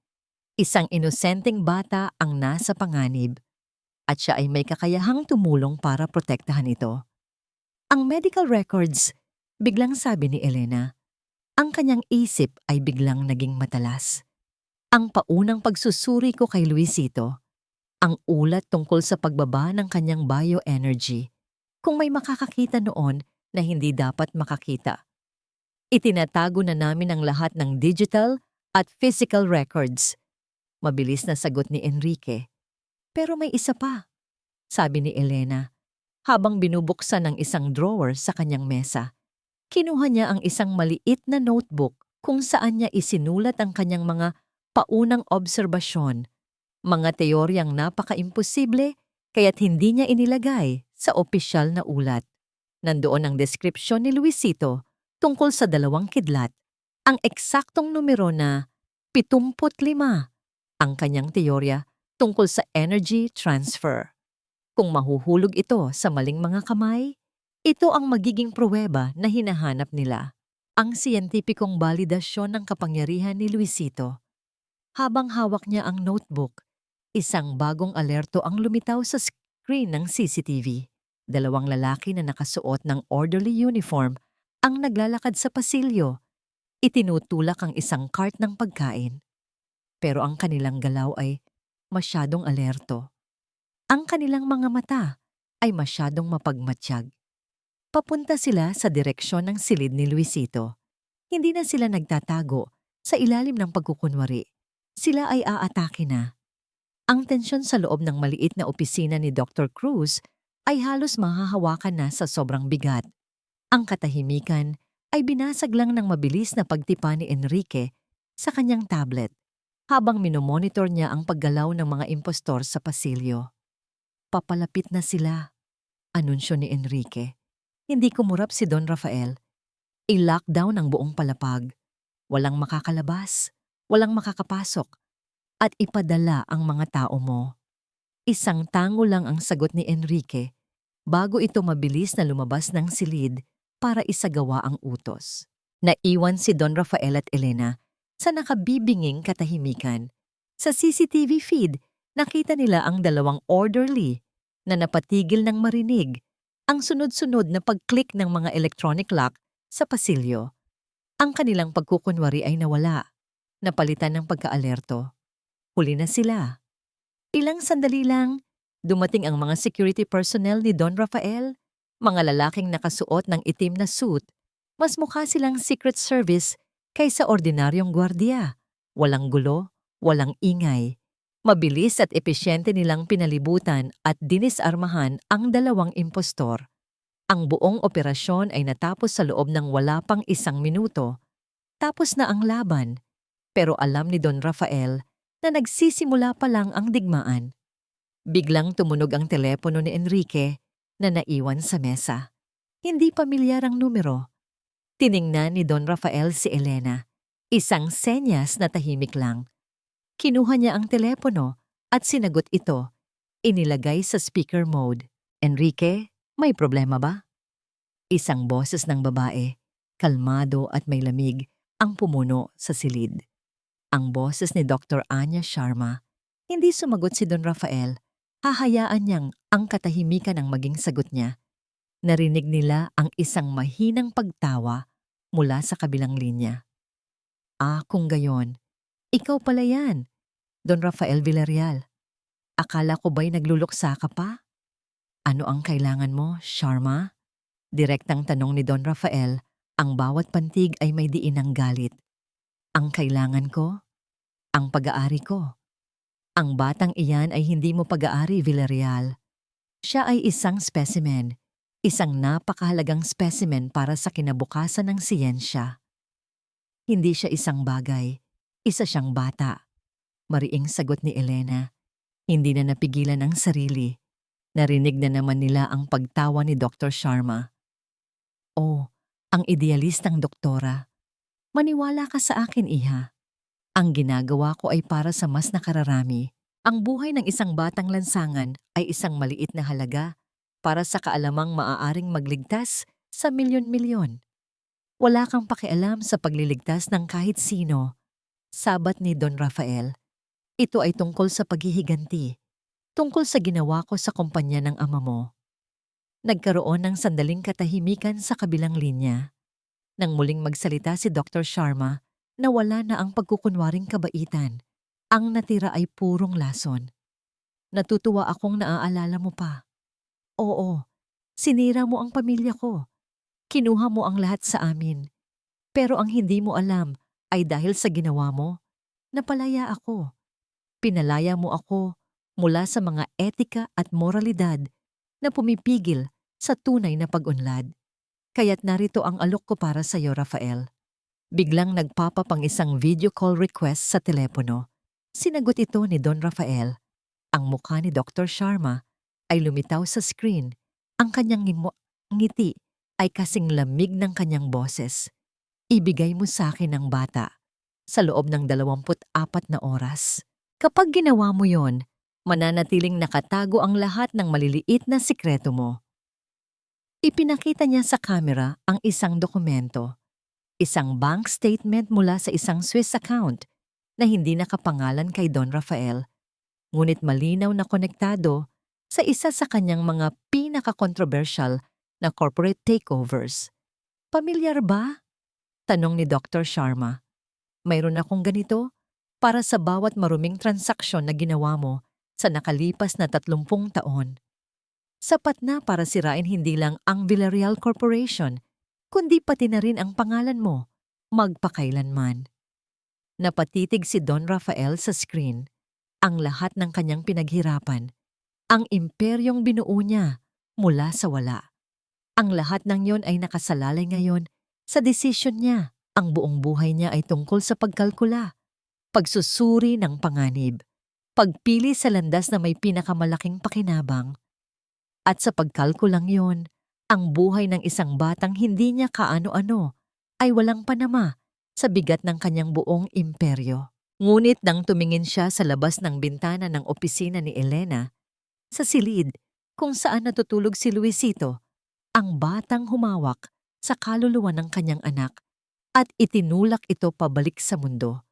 Isang inosenteng bata ang nasa panganib at siya ay may kakayahang tumulong para protektahan ito. Ang medical records, biglang sabi ni Elena. Ang kanyang isip ay biglang naging matalas. Ang paunang pagsusuri ko kay Luisito, ang ulat tungkol sa pagbaba ng kanyang bioenergy, kung may makakakita noon na hindi dapat makakita. Itinatago na namin ang lahat ng digital at physical records. Mabilis na sagot ni Enrique. Pero may isa pa, sabi ni Elena, habang binubuksan ang isang drawer sa kanyang mesa. Kinuha niya ang isang maliit na notebook kung saan niya isinulat ang kanyang mga paunang obserbasyon, mga teoryang napaka-imposible kaya't hindi niya inilagay sa opisyal na ulat. Nandoon ang deskripsyon ni Luisito tungkol sa 2 kidlat, ang eksaktong numero na 75, ang kanyang teorya tungkol sa energy transfer. Kung mahuhulog ito sa maling mga kamay, ito ang magiging pruweba na hinahanap nila. Ang siyentipikong balidasyon ng kapangyarihan ni Luisito. Habang hawak niya ang notebook, isang bagong alerto ang lumitaw sa screen ng CCTV. 2 lalaki na nakasuot ng orderly uniform ang naglalakad sa pasilyo. Itinutulak ang isang cart ng pagkain. Pero ang kanilang galaw ay masyadong alerto. Ang kanilang mga mata ay masyadong mapagmatsyag. Papunta sila sa direksyon ng silid ni Luisito. Hindi na sila nagtatago sa ilalim ng pagkukunwari. Sila ay aatake na. Ang tensyon sa loob ng maliit na opisina ni Dr. Cruz ay halos mahahawakan na sa sobrang bigat. Ang katahimikan ay binasag lang ng mabilis na pagtipa ni Enrique sa kanyang tablet habang minomonitor niya ang paggalaw ng mga impostor sa pasilyo. Papalapit na sila, anunsyo ni Enrique. Hindi kumurap si Don Rafael. I-lockdown ang buong palapag. Walang makakalabas, walang makakapasok, at ipadala ang mga tao mo. Isang tango lang ang sagot ni Enrique bago ito mabilis na lumabas ng silid para isagawa ang utos. Naiwan si Don Rafael at Elena sa nakabibinging katahimikan. Sa CCTV feed, nakita nila ang 2 orderly na napatigil ng marinig ang sunod-sunod na pag-click ng mga electronic lock sa pasilyo. Ang kanilang pagkukunwari ay nawala, napalitan ng pagka-alerto. Huli na sila. Ilang sandali lang, dumating ang mga security personnel ni Don Rafael, mga lalaking nakasuot ng itim na suit. Mas mukha silang Secret Service kaysa ordinaryong gwardiya. Walang gulo, walang ingay. Mabilis at epesyente nilang pinalibutan at dinisarmahan ang 2 impostor. Ang buong operasyon ay natapos sa loob ng wala pang 1 minuto. Tapos na ang laban, pero alam ni Don Rafael na nagsisimula pa lang ang digmaan. Biglang tumunog ang telepono ni Enrique na naiwan sa mesa. Hindi pamilyar ang numero. Tiningnan ni Don Rafael si Elena. Isang senyas na tahimik lang. Kinuha niya ang telepono at sinagot ito. Inilagay sa speaker mode. Enrique, may problema ba? Isang boses ng babae, kalmado at may lamig, ang pumuno sa silid. Ang boses ni Dr. Anya Sharma. Hindi sumagot si Don Rafael. Hahayaan niyang ang katahimikan ang maging sagot niya. Narinig nila ang isang mahinang pagtawa mula sa kabilang linya. Kung gayon, ikaw pala yan, Don Rafael Villarreal. Akala ko ba'y nagluluksa ka pa? Ano ang kailangan mo, Sharma? Direktang tanong ni Don Rafael, ang bawat pantig ay may diin ng galit. Ang kailangan ko? Ang pag-aari ko. Ang batang iyan ay hindi mo pag-aari, Villarreal. Siya ay isang specimen, isang napakahalagang specimen para sa kinabukasan ng siyensya. Hindi siya isang bagay, isa siyang bata. Mariing sagot ni Elena. Hindi na napigilan ang sarili. Narinig na naman nila ang pagtawa ni Dr. Sharma. Oh, ang idealistang doktora. Maniwala ka sa akin, iha. Ang ginagawa ko ay para sa mas nakararami. Ang buhay ng isang batang lansangan ay isang maliit na halaga para sa kaalamang maaaring magligtas sa milyon-milyon. Wala kang pakialam sa pagliligtas ng kahit sino. Sabat ni Don Rafael. Ito ay tungkol sa paghihiganti. Tungkol sa ginawa ko sa kumpanya ng ama mo. Nagkaroon ng sandaling katahimikan sa kabilang linya. Nang muling magsalita si Dr. Sharma, nawala na ang pagkukunwaring kabaitan. Ang natira ay purong lason. Natutuwa akong naaalala mo pa. Oo, sinira mo ang pamilya ko. Kinuha mo ang lahat sa amin. Pero ang hindi mo alam ay dahil sa ginawa mo, napalaya ako. Pinalaya mo ako mula sa mga etika at moralidad na pumipigil sa tunay na pag-unlad. Kaya't narito ang alok ko para sa iyo, Rafael. Biglang nagpapapang isang video call request sa telepono. Sinagot ito ni Don Rafael. Ang mukha ni Dr. Sharma ay lumitaw sa screen. Ang kanyang ngiti ay kasing lamig ng kanyang boses. Ibigay mo sa akin ang bata sa loob ng 24 na oras. Kapag ginawa mo yon, mananatiling nakatago ang lahat ng maliliit na sikreto mo. Ipinakita niya sa kamera ang isang dokumento, isang bank statement mula sa isang Swiss account na hindi nakapangalan kay Don Rafael, ngunit malinaw na konektado sa isa sa kanyang mga pinaka-controversial na corporate takeovers. Pamilyar ba? Tanong ni Dr. Sharma. Mayroon akong ganito para sa bawat maruming transaksyon na ginawa mo sa nakalipas na 30 taon. Sapat na para sirain hindi lang ang Villarreal Corporation, kundi pati na rin ang pangalan mo, magpakailanman. Napatitig si Don Rafael sa screen, ang lahat ng kanyang pinaghirapan, ang imperyong binuo niya mula sa wala. Ang lahat ng yon ay nakasalalay ngayon sa desisyon niya. Ang buong buhay niya ay tungkol sa pagkalkula, pagsusuri ng panganib, pagpili sa landas na may pinakamalaking pakinabang. At sa pagkalkulang yon, ang buhay ng isang batang hindi niya kaano-ano ay walang panama sa bigat ng kanyang buong imperyo. Ngunit nang tumingin siya sa labas ng bintana ng opisina ni Elena, sa silid kung saan natutulog si Luisito, ang batang humawak sa kaluluwa ng kanyang anak at itinulak ito pabalik sa mundo.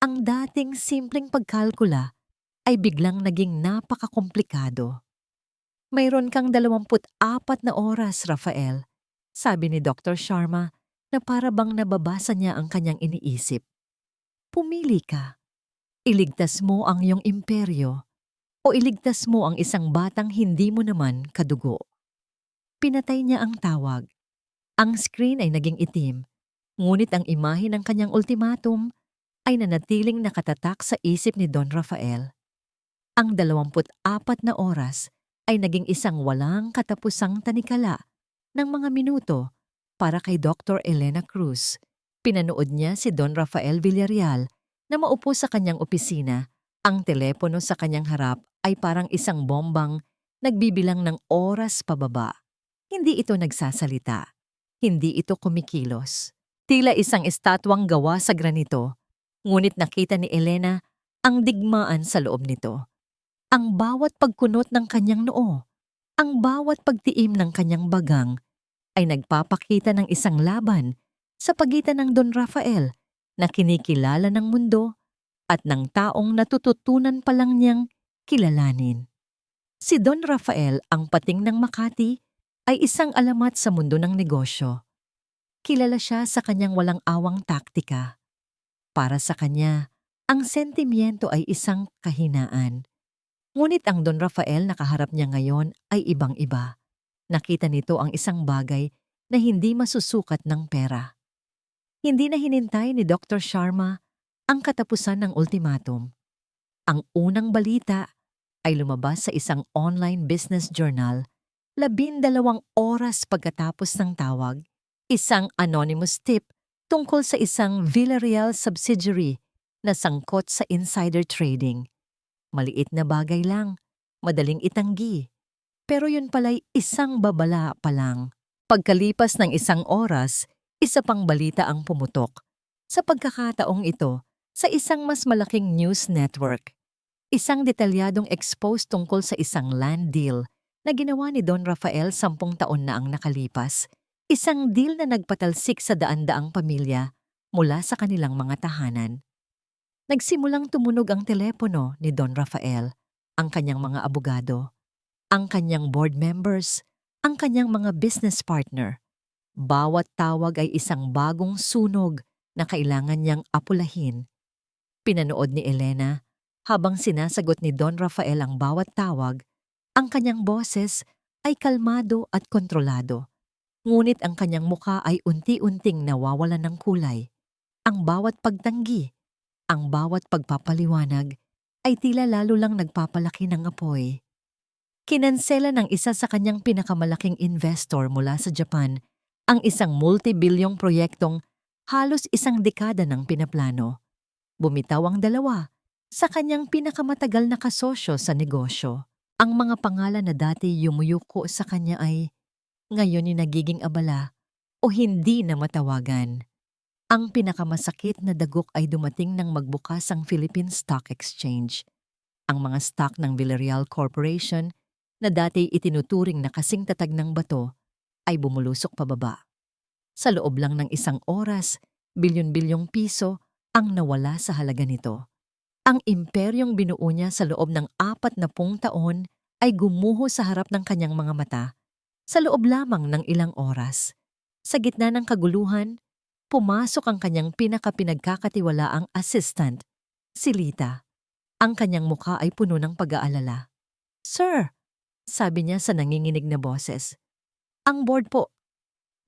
Ang dating simpleng pagkalkula ay biglang naging napakakomplikado. Mayroon kang 24 na oras, Rafael, sabi ni Dr. Sharma na para bang nababasa niya ang kanyang iniisip. Pumili ka. Iligtas mo ang iyong imperyo o iligtas mo ang isang batang hindi mo naman kadugo. Pinatay niya ang tawag. Ang screen ay naging itim, ngunit ang imahe ng kanyang ultimatum ay nanatiling nakatatak sa isip ni Don Rafael. Ang 24 na oras ay naging isang walang katapusang tanikala ng mga minuto para kay Dr. Elena Cruz. Pinanood niya si Don Rafael Villarreal na maupo sa kanyang opisina. Ang telepono sa kanyang harap ay parang isang bombang nagbibilang ng oras pababa. Hindi ito nagsasalita. Hindi ito kumikilos. Tila isang estatwang gawa sa granito, ngunit nakita ni Elena ang digmaan sa loob nito. Ang bawat pagkunot ng kanyang noo, ang bawat pagtiim ng kanyang bagang ay nagpapakita ng isang laban sa pagitan ng Don Rafael na kinikilala ng mundo at ng taong natututunan pa lang niyang kilalanin. Si Don Rafael, ang pating ng Makati, ay isang alamat sa mundo ng negosyo. Kilala siya sa kanyang walang awang taktika. Para sa kanya, ang sentimiento ay isang kahinaan. Ngunit ang Don Rafael na kaharap niya ngayon ay ibang-iba. Nakita nito ang isang bagay na hindi masusukat ng pera. Hindi na hinintay ni Dr. Sharma ang katapusan ng ultimatum. Ang unang balita ay lumabas sa isang online business journal 12 oras pagkatapos ng tawag, isang anonymous tip tungkol sa isang Villarreal subsidiary na sangkot sa insider trading. Maliit na bagay lang, madaling itanggi. Pero yun pala'y isang babala pa lang. Pagkalipas ng isang oras, isa pang balita ang pumutok. Sa pagkakataong ito, sa isang mas malaking news network. Isang detalyadong expose tungkol sa isang land deal na ginawa ni Don Rafael 10 taon na ang nakalipas. Isang deal na nagpatalsik sa daan-daang pamilya mula sa kanilang mga tahanan. Nagsimulang tumunog ang telepono ni Don Rafael, ang kanyang mga abogado, ang kanyang board members, ang kanyang mga business partner. Bawat tawag ay isang bagong sunog na kailangan niyang apulahin. Pinanood ni Elena habang sinasagot ni Don Rafael ang bawat tawag. Ang kanyang boses ay kalmado at kontrolado. Ngunit ang kanyang muka ay unti-unting nawawalan ng kulay. Ang bawat pagtanggi, ang bawat pagpapaliwanag ay tila lalo lang nagpapalaki ng apoy. Kinansela ng isa sa kanyang pinakamalaking investor mula sa Japan ang isang multi-bilyong proyektong halos isang dekada ng pinaplano. Bumitaw ang dalawa sa kanyang pinakamatagal na kasosyo sa negosyo. Ang mga pangalan na dati yumuyuko sa kanya ay ngayon ay nagiging abala o hindi na matawagan. Ang pinakamasakit na dagok ay dumating nang magbukas ang Philippine Stock Exchange. Ang mga stock ng Villarreal Corporation na dati itinuturing na kasing tatag ng bato ay bumulusok pababa. Sa loob lang ng isang oras, bilyon-bilyong piso ang nawala sa halaga nito. Ang imperyong binuo niya sa loob ng 40 taon ay gumuho sa harap ng kanyang mga mata sa loob lamang ng ilang oras. Sa gitna ng kaguluhan, pumasok ang kanyang pinagkakatiwalaang assistant, si Lita. Ang kanyang mukha ay puno ng pag-aalala. "Sir," sabi niya sa nanginginig na boses. "Ang board po.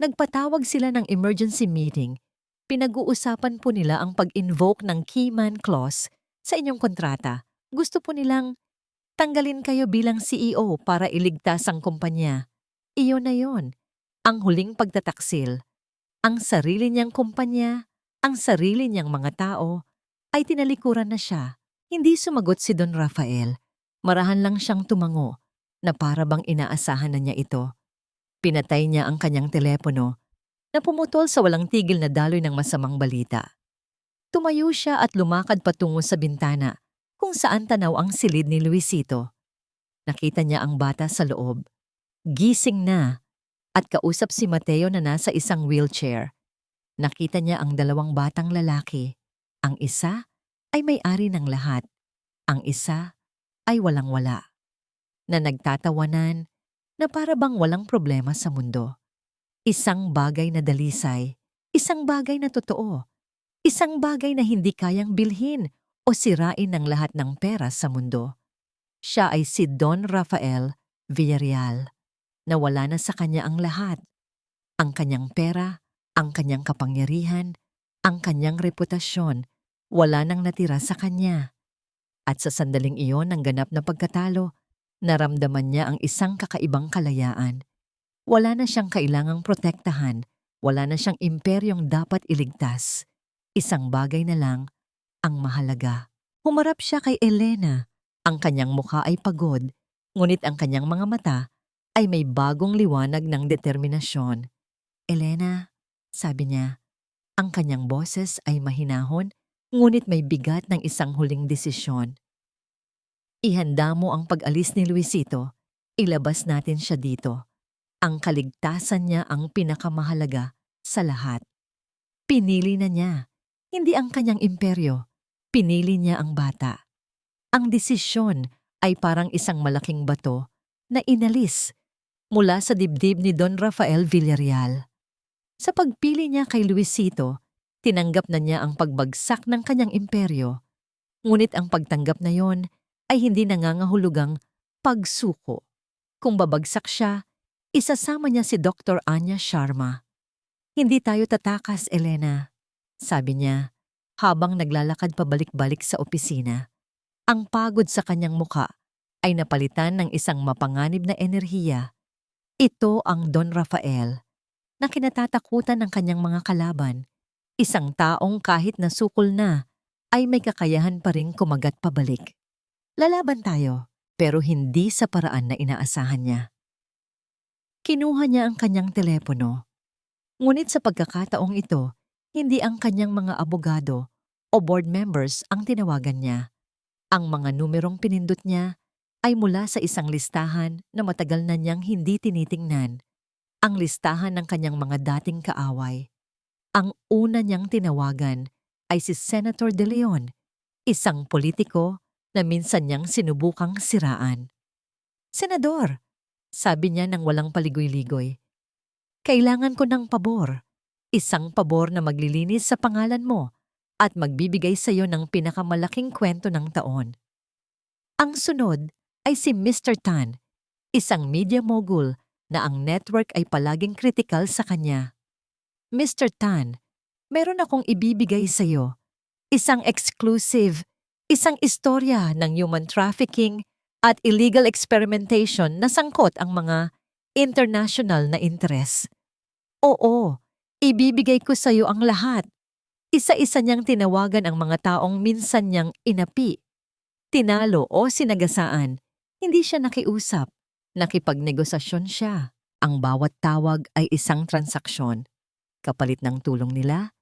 Nagpatawag sila ng emergency meeting. Pinag-uusapan po nila ang pag-invoke ng key man clause sa inyong kontrata. Gusto po nilang tanggalin kayo bilang CEO para iligtas ang kumpanya. Iyon na yon, ang huling pagtataksil. Ang sarili niyang kumpanya, ang sarili niyang mga tao, ay tinalikuran na siya." Hindi sumagot si Don Rafael. Marahan lang siyang tumango na para bang inaasahan na niya ito. Pinatay niya ang kanyang telepono na pumutol sa walang tigil na daloy ng masamang balita. Tumayo siya at lumakad patungo sa bintana kung saan tanaw ang silid ni Luisito. Nakita niya ang bata sa loob. Gising na at kausap si Mateo na nasa isang wheelchair. Nakita niya ang 2 batang lalaki. Ang isa ay may-ari ng lahat. Ang isa ay walang-wala. Na nagtatawanan na para bang walang problema sa mundo. Isang bagay na dalisay, isang bagay na totoo. Isang bagay na hindi kayang bilhin o sirain ng lahat ng pera sa mundo. Siya ay si Don Rafael Villarreal. Nawala na sa kanya ang lahat. Ang kanyang pera, ang kanyang kapangyarihan, ang kanyang reputasyon, wala nang natira sa kanya. At sa sandaling iyon ng ganap na pagkatalo, naramdaman niya ang isang kakaibang kalayaan. Wala na siyang kailangang protektahan, wala na siyang imperyong dapat iligtas. Isang bagay na lang ang mahalaga. Humarap siya kay Elena. Ang kanyang mukha ay pagod, ngunit ang kanyang mga mata ay may bagong liwanag ng determinasyon. Elena, sabi niya, ang kanyang boses ay mahinahon, ngunit may bigat ng isang huling desisyon. Ihanda mo ang pag-alis ni Luisito. Ilabas natin siya dito. Ang kaligtasan niya ang pinakamahalaga sa lahat. Pinili na niya, hindi ang kanyang imperyo. Pinili niya ang bata. Ang desisyon ay parang isang malaking bato na inalis mula sa dibdib ni Don Rafael Villarreal. Sa pagpili niya kay Luisito, tinanggap na niya ang pagbagsak ng kanyang imperyo. Ngunit ang pagtanggap na yon ay hindi nangangahulugang pagsuko. Kung babagsak siya, isasama niya si Dr. Anya Sharma. Hindi tayo tatakas, Elena, sabi niya habang naglalakad pabalik-balik sa opisina. Ang pagod sa kanyang muka ay napalitan ng isang mapanganib na enerhiya. Ito ang Don Rafael na kinatatakutan ng kanyang mga kalaban. Isang taong kahit nasukol na ay may kakayahan pa ring kumagat pabalik. Lalaban tayo, pero hindi sa paraan na inaasahan niya. Kinuha niya ang kanyang telepono. Ngunit sa pagkakataong ito, hindi ang kanyang mga abogado o board members ang tinawagan niya. Ang mga numerong pinindot niya ay mula sa isang listahan na matagal na niyang hindi tinitingnan. Ang listahan ng kanyang mga dating kaaway. Ang una niyang tinawagan ay si Senator De Leon, isang politiko na minsan niyang sinubukang siraan. Senador, sabi niya nang walang paligoy-ligoy, kailangan ko ng pabor. Isang pabor na maglilinis sa pangalan mo at magbibigay sa iyo ng pinakamalaking kwento ng taon. Ang sunod ay si Mr. Tan, isang media mogul na ang network ay palaging kritikal sa kanya. Mr. Tan, meron akong ibibigay sa iyo. Isang exclusive, isang istorya ng human trafficking at illegal experimentation na sangkot ang mga international na interes. Oo, ibibigay ko sa iyo ang lahat. Isa-isa niyang tinawagan ang mga taong minsan niyang inapi, tinalo o sinagasaan. Hindi siya nakiusap. Nakipagnegosasyon siya. Ang bawat tawag ay isang transaksyon. Kapalit ng tulong nila,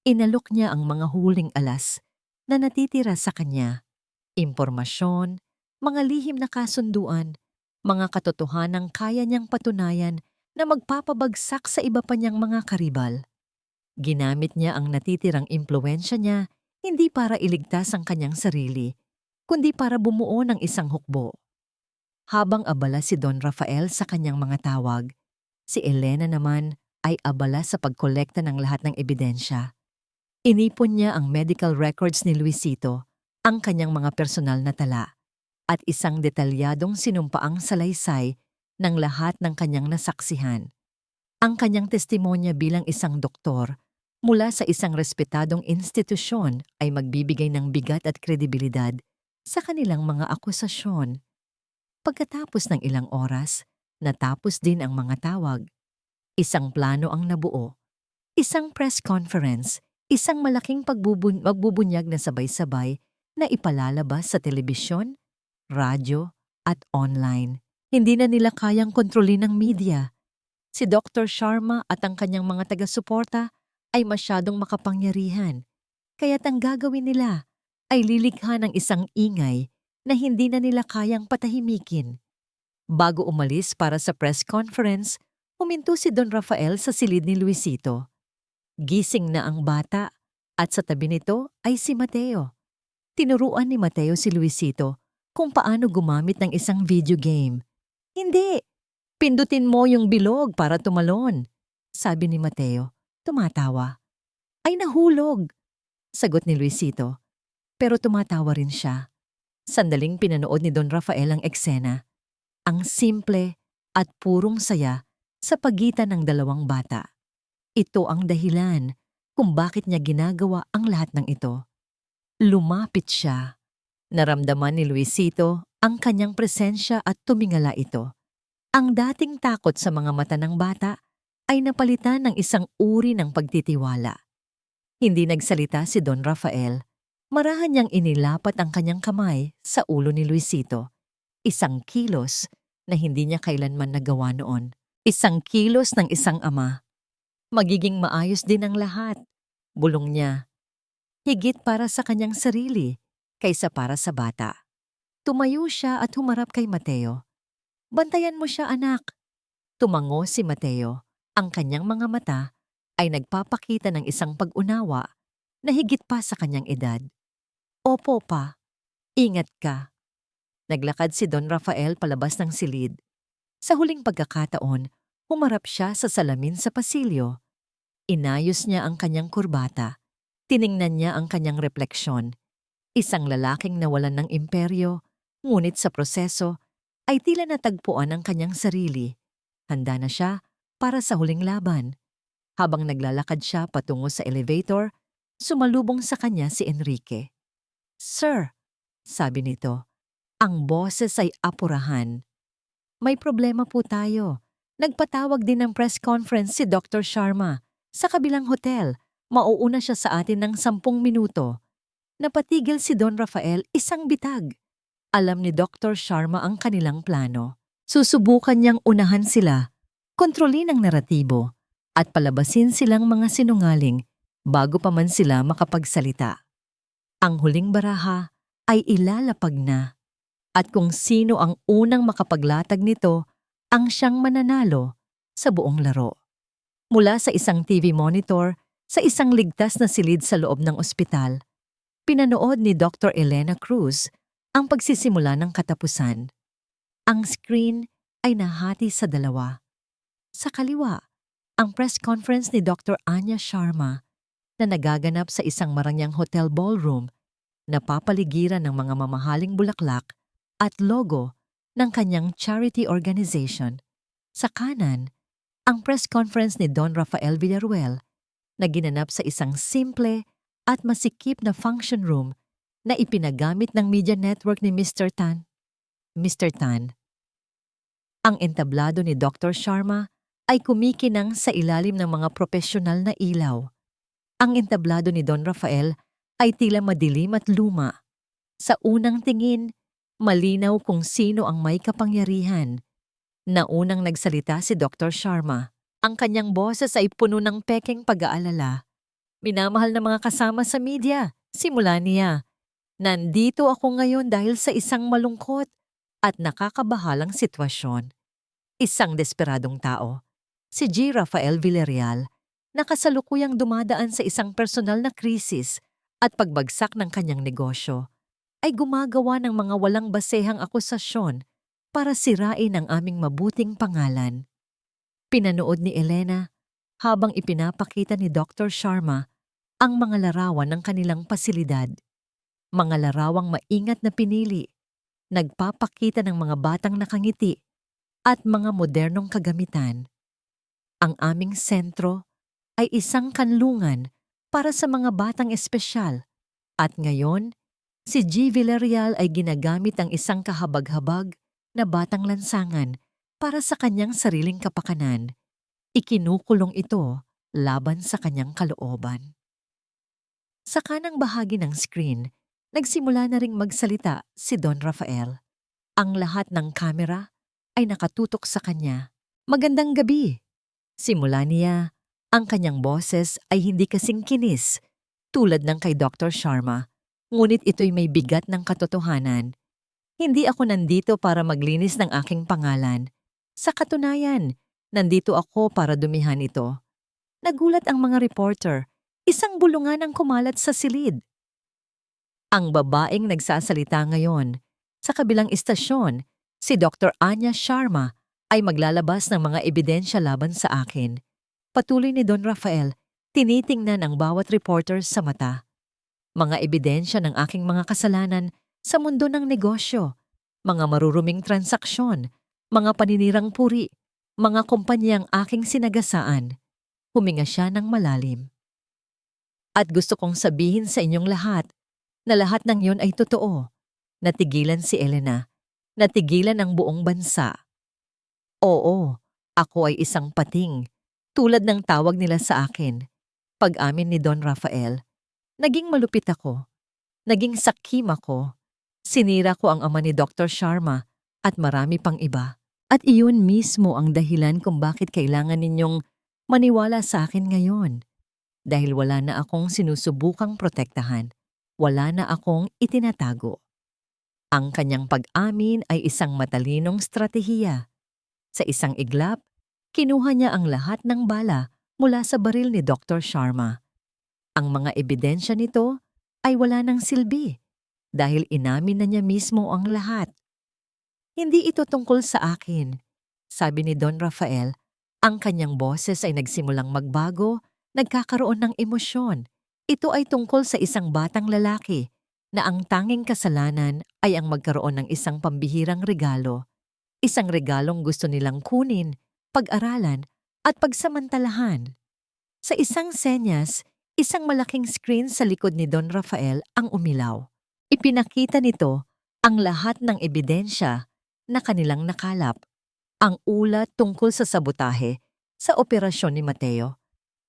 inalok niya ang mga huling alas na natitira sa kanya. Impormasyon, mga lihim na kasunduan, mga katotohanang kaya niyang patunayan na magpapabagsak sa iba pa niyang mga karibal. Ginamit niya ang natitirang impluwensya niya hindi para iligtas ang kanyang sarili, kundi para bumuo ng isang hukbo. Habang abala si Don Rafael sa kanyang mga tawag, si Elena naman ay abala sa pagkolekta ng lahat ng ebidensya. Inipon niya ang medical records ni Luisito, ang kanyang mga personal na tala, at isang detalyadong sinumpaang salaysay ng lahat ng kanyang nasaksihan. Ang kanyang testimonya bilang isang doktor mula sa isang respetadong institusyon ay magbibigay ng bigat at kredibilidad sa kanilang mga akusasyon. Pagkatapos ng ilang oras, natapos din ang mga tawag. Isang plano ang nabuo. Isang press conference, isang malaking magbubunyag na sabay-sabay na ipalalabas sa telebisyon, radyo at online. Hindi na nila kayang kontrolin ng media. Si Dr. Sharma at ang kanyang mga taga-suporta ay masyadong makapangyarihan. Kaya't ang gagawin nila ay lilikha ng isang ingay na hindi na nila kayang patahimikin. Bago umalis para sa press conference, huminto si Don Rafael sa silid ni Luisito. Gising na ang bata at sa tabi nito ay si Mateo. Tinuruan ni Mateo si Luisito kung paano gumamit ng isang video game. Hindi! Pindutin mo yung bilog para tumalon, sabi ni Mateo, tumatawa. Ay nahulog, sagot ni Luisito. Pero tumatawa rin siya. Sandaling pinanood ni Don Rafael ang eksena. Ang simple at purong saya sa pagitan ng dalawang bata. Ito ang dahilan kung bakit niya ginagawa ang lahat ng ito. Lumapit siya. Naramdaman ni Luisito ang kanyang presensya at tumingala ito. Ang dating takot sa mga mata ng bata ay napalitan ng isang uri ng pagtitiwala. Hindi nagsalita si Don Rafael. Marahan niyang inilapat ang kanyang kamay sa ulo ni Luisito. Isang kilos na hindi niya kailanman nagawa noon. Isang kilos ng isang ama. Magiging maayos din ang lahat. Bulong niya. Higit para sa kanyang sarili kaysa para sa bata. Tumayo siya at humarap kay Mateo. Bantayan mo siya, anak. Tumango si Mateo. Ang kanyang mga mata ay nagpapakita ng isang pag-unawa na higit pa sa kanyang edad. Opo pa, ingat ka. Naglakad si Don Rafael palabas ng silid. Sa huling pagkakataon, humarap siya sa salamin sa pasilyo. Inayos niya ang kanyang kurbata. Tiningnan niya ang kanyang refleksyon. Isang lalaking nawalan ng imperyo, ngunit sa proseso ay tila natagpuan ang kanyang sarili. Handa na siya para sa huling laban. Habang naglalakad siya patungo sa elevator, sumalubong sa kanya si Enrique. Sir, sabi nito, ang boses ay apurahan. May problema po tayo. Nagpatawag din ng press conference si Dr. Sharma sa kabilang hotel. Mauuna siya sa atin ng 10 minuto. Napatigil si Don Rafael isang bitag. Alam ni Dr. Sharma ang kanilang plano. Susubukan niyang unahan sila, kontrolin ang naratibo, at palabasin silang mga sinungaling bago pa man sila makapagsalita. Ang huling baraha ay ilalapag na, at kung sino ang unang makapaglatag nito ang siyang mananalo sa buong laro. Mula sa isang TV monitor sa isang ligtas na silid sa loob ng ospital, pinanood ni Dr. Elena Cruz ang pagsisimula ng katapusan. Ang screen ay nahati sa dalawa. Sa kaliwa, ang press conference ni Dr. Anya Sharma na nagaganap sa isang marangyang hotel ballroom na papaligiran ng mga mamahaling bulaklak at logo ng kanyang charity organization. Sa kanan, ang press conference ni Don Rafael Villaruel na ginanap sa isang simple at masikip na function room na ipinagamit ng media network ni Mr. Tan. Mr. Tan. Ang entablado ni Dr. Sharma ay kumikinang sa ilalim ng mga profesional na ilaw. Ang entablado ni Don Rafael ay tila madilim at luma. Sa unang tingin, malinaw kung sino ang may kapangyarihan. Naunang nagsalita si Dr. Sharma. Ang kanyang boses ay puno ng pekeng pag-aalala. Minamahal na mga kasama sa media, simula niya. Nandito ako ngayon dahil sa isang malungkot at nakakabahalang sitwasyon. Isang desperadong tao, si G. Rafael Villarreal, na kasalukuyang dumadaan sa isang personal na krisis at pagbagsak ng kanyang negosyo, ay gumagawa ng mga walang basehang akusasyon para sirain ang aming mabuting pangalan. Pinanood ni Elena habang ipinapakita ni Dr. Sharma ang mga larawan ng kanilang pasilidad. Mga larawang maingat na pinili, nagpapakita ng mga batang nakangiti at mga modernong kagamitan. Ang aming sentro ay isang kanlungan para sa mga batang espesyal at ngayon, si G. Villarreal ay ginagamit ang isang kahabag-habag na batang lansangan para sa kanyang sariling kapakanan. Ikinukulong ito laban sa kanyang kalooban. Sa kanang bahagi ng screen, nagsimula na ring magsalita si Don Rafael. Ang lahat ng kamera ay nakatutok sa kanya. Magandang gabi. Simula niya, ang kanyang boses ay hindi kasing kinis tulad ng kay Dr. Sharma, ngunit ito'y may bigat ng katotohanan. Hindi ako nandito para maglinis ng aking pangalan. Sa katunayan, nandito ako para dumihan ito. Nagulat ang mga reporter, isang bulungan ang kumalat sa silid. Ang babaeng nagsasalita ngayon, sa kabilang istasyon, si Dr. Anya Sharma ay maglalabas ng mga ebidensya laban sa akin. Patuloy ni Don Rafael, tinitingnan ang bawat reporter sa mata. Mga ebidensya ng aking mga kasalanan sa mundo ng negosyo, mga maruruming transaksyon, mga paninirang puri, mga kumpanyang aking sinagasaan. Huminga siya ng malalim. At gusto kong sabihin sa inyong lahat na lahat ng yon ay totoo. Natigilan si Elena. Natigilan ang buong bansa. Oo, ako ay isang pating, tulad ng tawag nila sa akin. Pag-amin ni Don Rafael, naging malupit ako. Naging sakim ako. Sinira ko ang ama ni Dr. Sharma at marami pang iba. At iyon mismo ang dahilan kung bakit kailangan ninyong maniwala sa akin ngayon. Dahil wala na akong sinusubukang protektahan. Wala na akong itinatago. Ang kanyang pag-amin ay isang matalinong stratehiya. Sa isang iglap, kinuha niya ang lahat ng bala mula sa baril ni Dr. Sharma. Ang mga ebidensya nito ay wala ng silbi dahil inamin na niya mismo ang lahat. Hindi ito tungkol sa akin, sabi ni Don Rafael. Ang kanyang boses ay nagsimulang magbago, nagkakaroon ng emosyon. Ito ay tungkol sa isang batang lalaki na ang tanging kasalanan ay ang magkaroon ng isang pambihirang regalo. Isang regalong gusto nilang kunin, pag-aralan at pagsamantalahan. Sa isang senyas, isang malaking screen sa likod ni Don Rafael ang umilaw. Ipinakita nito ang lahat ng ebidensya na kanilang nakalap. Ang ulat tungkol sa sabotahe sa operasyon ni Mateo.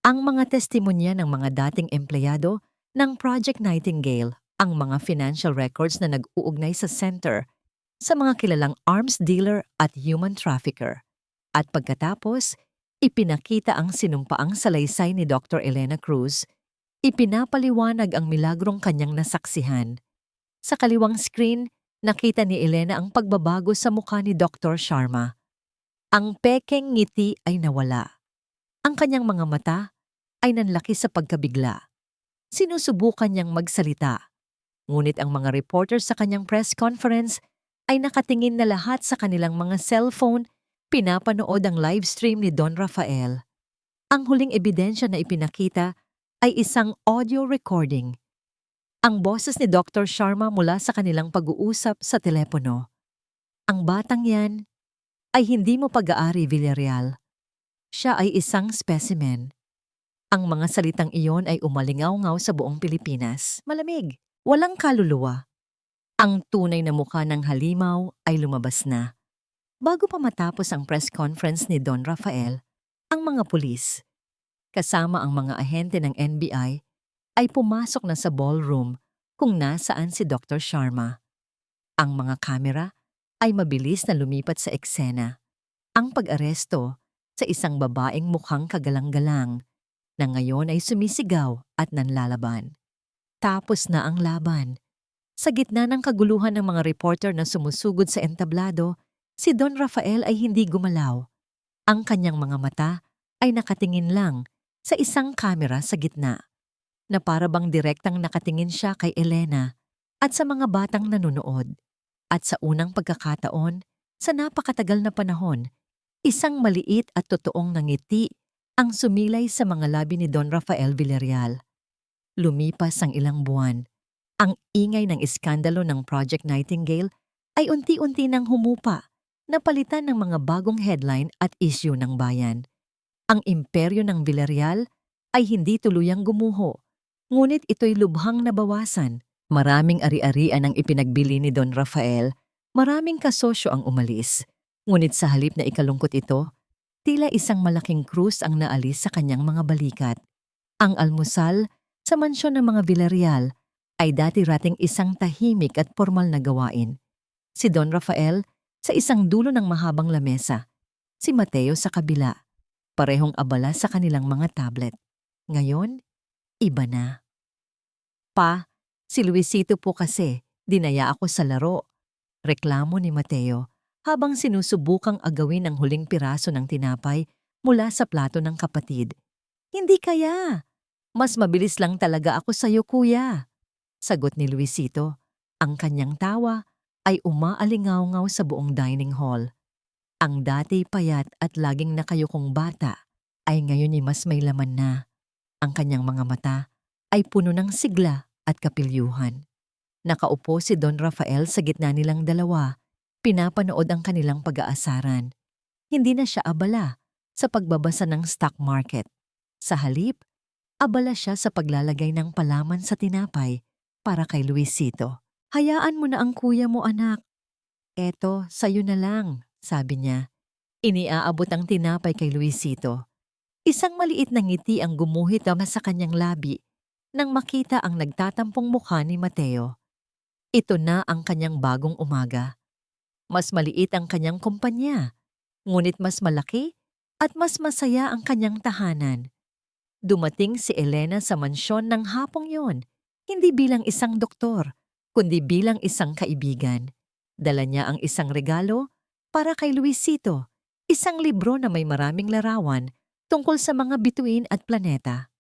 Ang mga testimonya ng mga dating empleyado ng Project Nightingale, ang mga financial records na nag-uugnay sa center, sa mga kilalang arms dealer at human trafficker. At pagkatapos, ipinakita ang sinumpaang salaysay ni Dr. Elena Cruz. Ipinapaliwanag ang milagrong kanyang nasaksihan. Sa kaliwang screen, nakita ni Elena ang pagbabago sa mukha ni Dr. Sharma. Ang pekeng ngiti ay nawala. Ang kanyang mga mata ay nanlaki sa pagkabigla. Sinusubukan niyang magsalita. Ngunit ang mga reporter sa kanyang press conference ay nakatingin na lahat sa kanilang mga cellphone, pinapanood ang live stream ni Don Rafael. Ang huling ebidensya na ipinakita ay isang audio recording. Ang boses ni Dr. Sharma mula sa kanilang pag-uusap sa telepono. Ang batang yan ay hindi mo pag-aari, Villarreal. Siya ay isang specimen. Ang mga salitang iyon ay umalingaw-ngaw sa buong Pilipinas. Malamig, walang kaluluwa. Ang tunay na mukha ng halimaw ay lumabas na. Bago pa matapos ang press conference ni Don Rafael, ang mga pulis, kasama ang mga ahente ng NBI, ay pumasok na sa ballroom kung nasaan si Dr. Sharma. Ang mga kamera ay mabilis na lumipat sa eksena. Ang pag-aresto sa isang babaeng mukhang kagalang-galang na ngayon ay sumisigaw at nanlalaban. Tapos na ang laban. Sa gitna ng kaguluhan ng mga reporter na sumusugod sa entablado, si Don Rafael ay hindi gumalaw. Ang kanyang mga mata ay nakatingin lang sa isang kamera sa gitna, na para bang direktang nakatingin siya kay Elena at sa mga batang nanonood. At sa unang pagkakataon, sa napakatagal na panahon, isang maliit at totoong ngiti ang sumilay sa mga labi ni Don Rafael Villarreal. Lumipas ang ilang buwan. Ang ingay ng iskandalo ng Project Nightingale ay unti-unti nang humupa, napalitan ng mga bagong headline at issue ng bayan. Ang imperyo ng Villarreal ay hindi tuluyang gumuho, ngunit ito'y lubhang nabawasan. Maraming ari-arian ang ipinagbili ni Don Rafael, maraming kasosyo ang umalis. Ngunit sa halip na ikalungkot ito, tila isang malaking krus ang naalis sa kanyang mga balikat. Ang almusal sa mansyon ng mga Villarreal ay dati-rating isang tahimik at formal na gawain. Si Don Rafael sa isang dulo ng mahabang lamesa, si Mateo sa kabila, parehong abala sa kanilang mga tablet. Ngayon, iba na. Pa, si Luisito po kasi, dinaya ako sa laro. Reklamo ni Mateo habang sinusubukang agawin ang huling piraso ng tinapay mula sa plato ng kapatid. Hindi kaya. Mas mabilis lang talaga ako sa'yo, kuya. Sagot ni Luisito. Ang kanyang tawa ay umaalingaw-ngaw sa buong dining hall. Ang dati payat at laging nakayukong bata ay ngayon ay mas may laman na. Ang kanyang mga mata ay puno ng sigla at kapilyuhan. Nakaupo si Don Rafael sa gitna nilang dalawa, pinapanood ang kanilang pag-aasaran. Hindi na siya abala sa pagbabasa ng stock market. Sa halip, abala siya sa paglalagay ng palaman sa tinapay para kay Luisito. Hayaan mo na ang kuya mo, anak. Eto, sayo na lang, sabi niya. Iniaabot ang tinapay kay Luisito. Isang maliit na ngiti ang gumuhit sa kanyang labi nang makita ang nagtatampong mukha ni Mateo. Ito na ang kanyang bagong umaga. Mas maliit ang kanyang kumpanya, Ngunit mas malaki at mas masaya ang kanyang tahanan. Dumating si Elena sa mansyon ng hapong yon, hindi bilang isang doktor, kundi bilang isang kaibigan. Dala niya ang isang regalo para kay Luisito, isang libro na may maraming larawan tungkol sa mga bituin at planeta.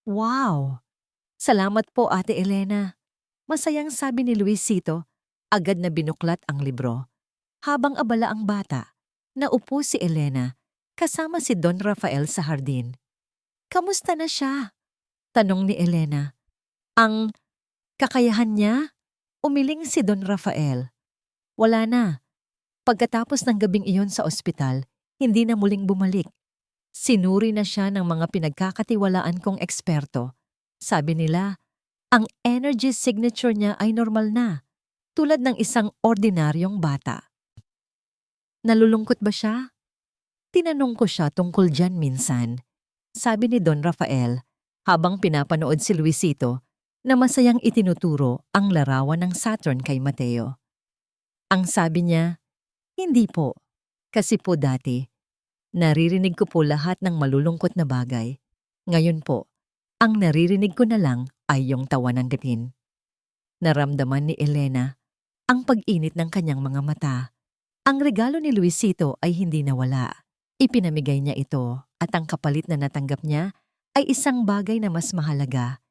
Wow! Salamat po, Ate Elena. Masayang sabi ni Luisito, agad na binuklat ang libro. Habang abala ang bata, naupo si Elena kasama si Don Rafael sa hardin. Kamusta na siya? Tanong ni Elena. Ang kakayahan niya? Umiling si Don Rafael. Wala na. Pagkatapos ng gabing iyon sa ospital, hindi na muling bumalik. Sinuri na siya ng mga pinagkakatiwalaan kong eksperto. Sabi nila, ang energy signature niya ay normal na, tulad ng isang ordinaryong bata. Nalulungkot ba siya? Tinanong ko siya tungkol dyan minsan. Sabi ni Don Rafael, habang pinapanood si Luisito, na masayang itinuturo ang larawan ng Saturn kay Mateo. Ang sabi niya, hindi po. Kasi po dati, naririnig ko po lahat ng malulungkot na bagay. Ngayon po, ang naririnig ko na lang ay yung tawa ng gatin. Naramdaman ni Elena ang pag-init ng kanyang mga mata. Ang regalo ni Luisito ay hindi nawala. Ipinamigay niya ito at ang kapalit na natanggap niya ay isang bagay na mas mahalaga.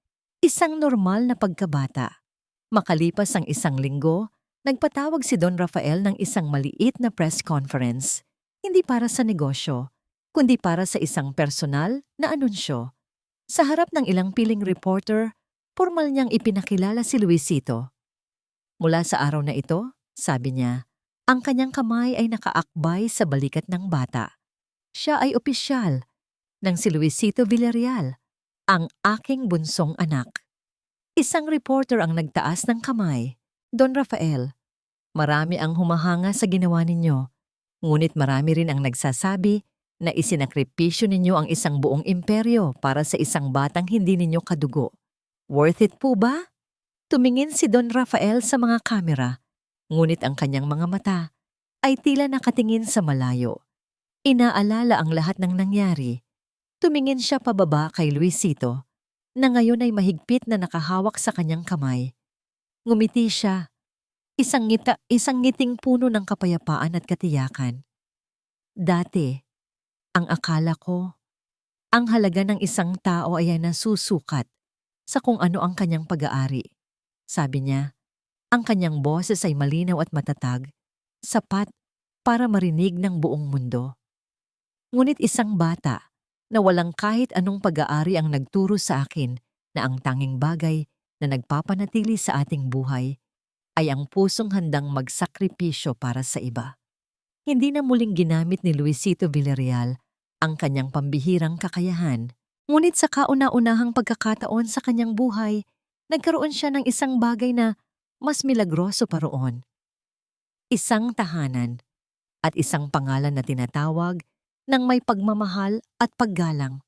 Isang normal na pagkabata. Makalipas ang isang linggo, nagpatawag si Don Rafael ng isang maliit na press conference. Hindi para sa negosyo, kundi para sa isang personal na anunsyo. Sa harap ng ilang piling reporter, formal niyang ipinakilala si Luisito. Mula sa araw na ito, sabi niya, ang kanyang kamay ay nakaakbay sa balikat ng bata. Siya ay opisyal ng si Luisito Villarreal, ang aking bunsong anak. Isang reporter ang nagtaas ng kamay. Don Rafael, marami ang humahanga sa ginawa ninyo, ngunit marami rin ang nagsasabi na isinakripisyo ninyo ang isang buong imperyo para sa isang batang hindi ninyo kadugo. Worth it po ba? Tumingin si Don Rafael sa mga kamera, ngunit ang kanyang mga mata ay tila nakatingin sa malayo. Inaalala ang lahat ng nangyari. Tumingin siya pababa kay Luisito, na ngayon ay mahigpit na nakahawak sa kanyang kamay. Ngumiti siya, isang ngiting puno ng kapayapaan at katiyakan. Dati, ang akala ko, ang halaga ng isang tao ay nasusukat sa kung ano ang kanyang pag-aari. Sabi niya, ang kanyang boses ay malinaw at matatag, sapat para marinig ng buong mundo. Ngunit isang bata na walang kahit anong pag-aari ang nagturo sa akin na ang tanging bagay na nagpapanatili sa ating buhay ay ang pusong handang magsakripisyo para sa iba. Hindi na muling ginamit ni Luisito Villarreal ang kanyang pambihirang kakayahan, ngunit sa kauna-unahang pagkakataon sa kanyang buhay, nagkaroon siya ng isang bagay na mas milagroso pa roon. Isang tahanan at isang pangalan na tinatawag ng may pagmamahal at paggalang.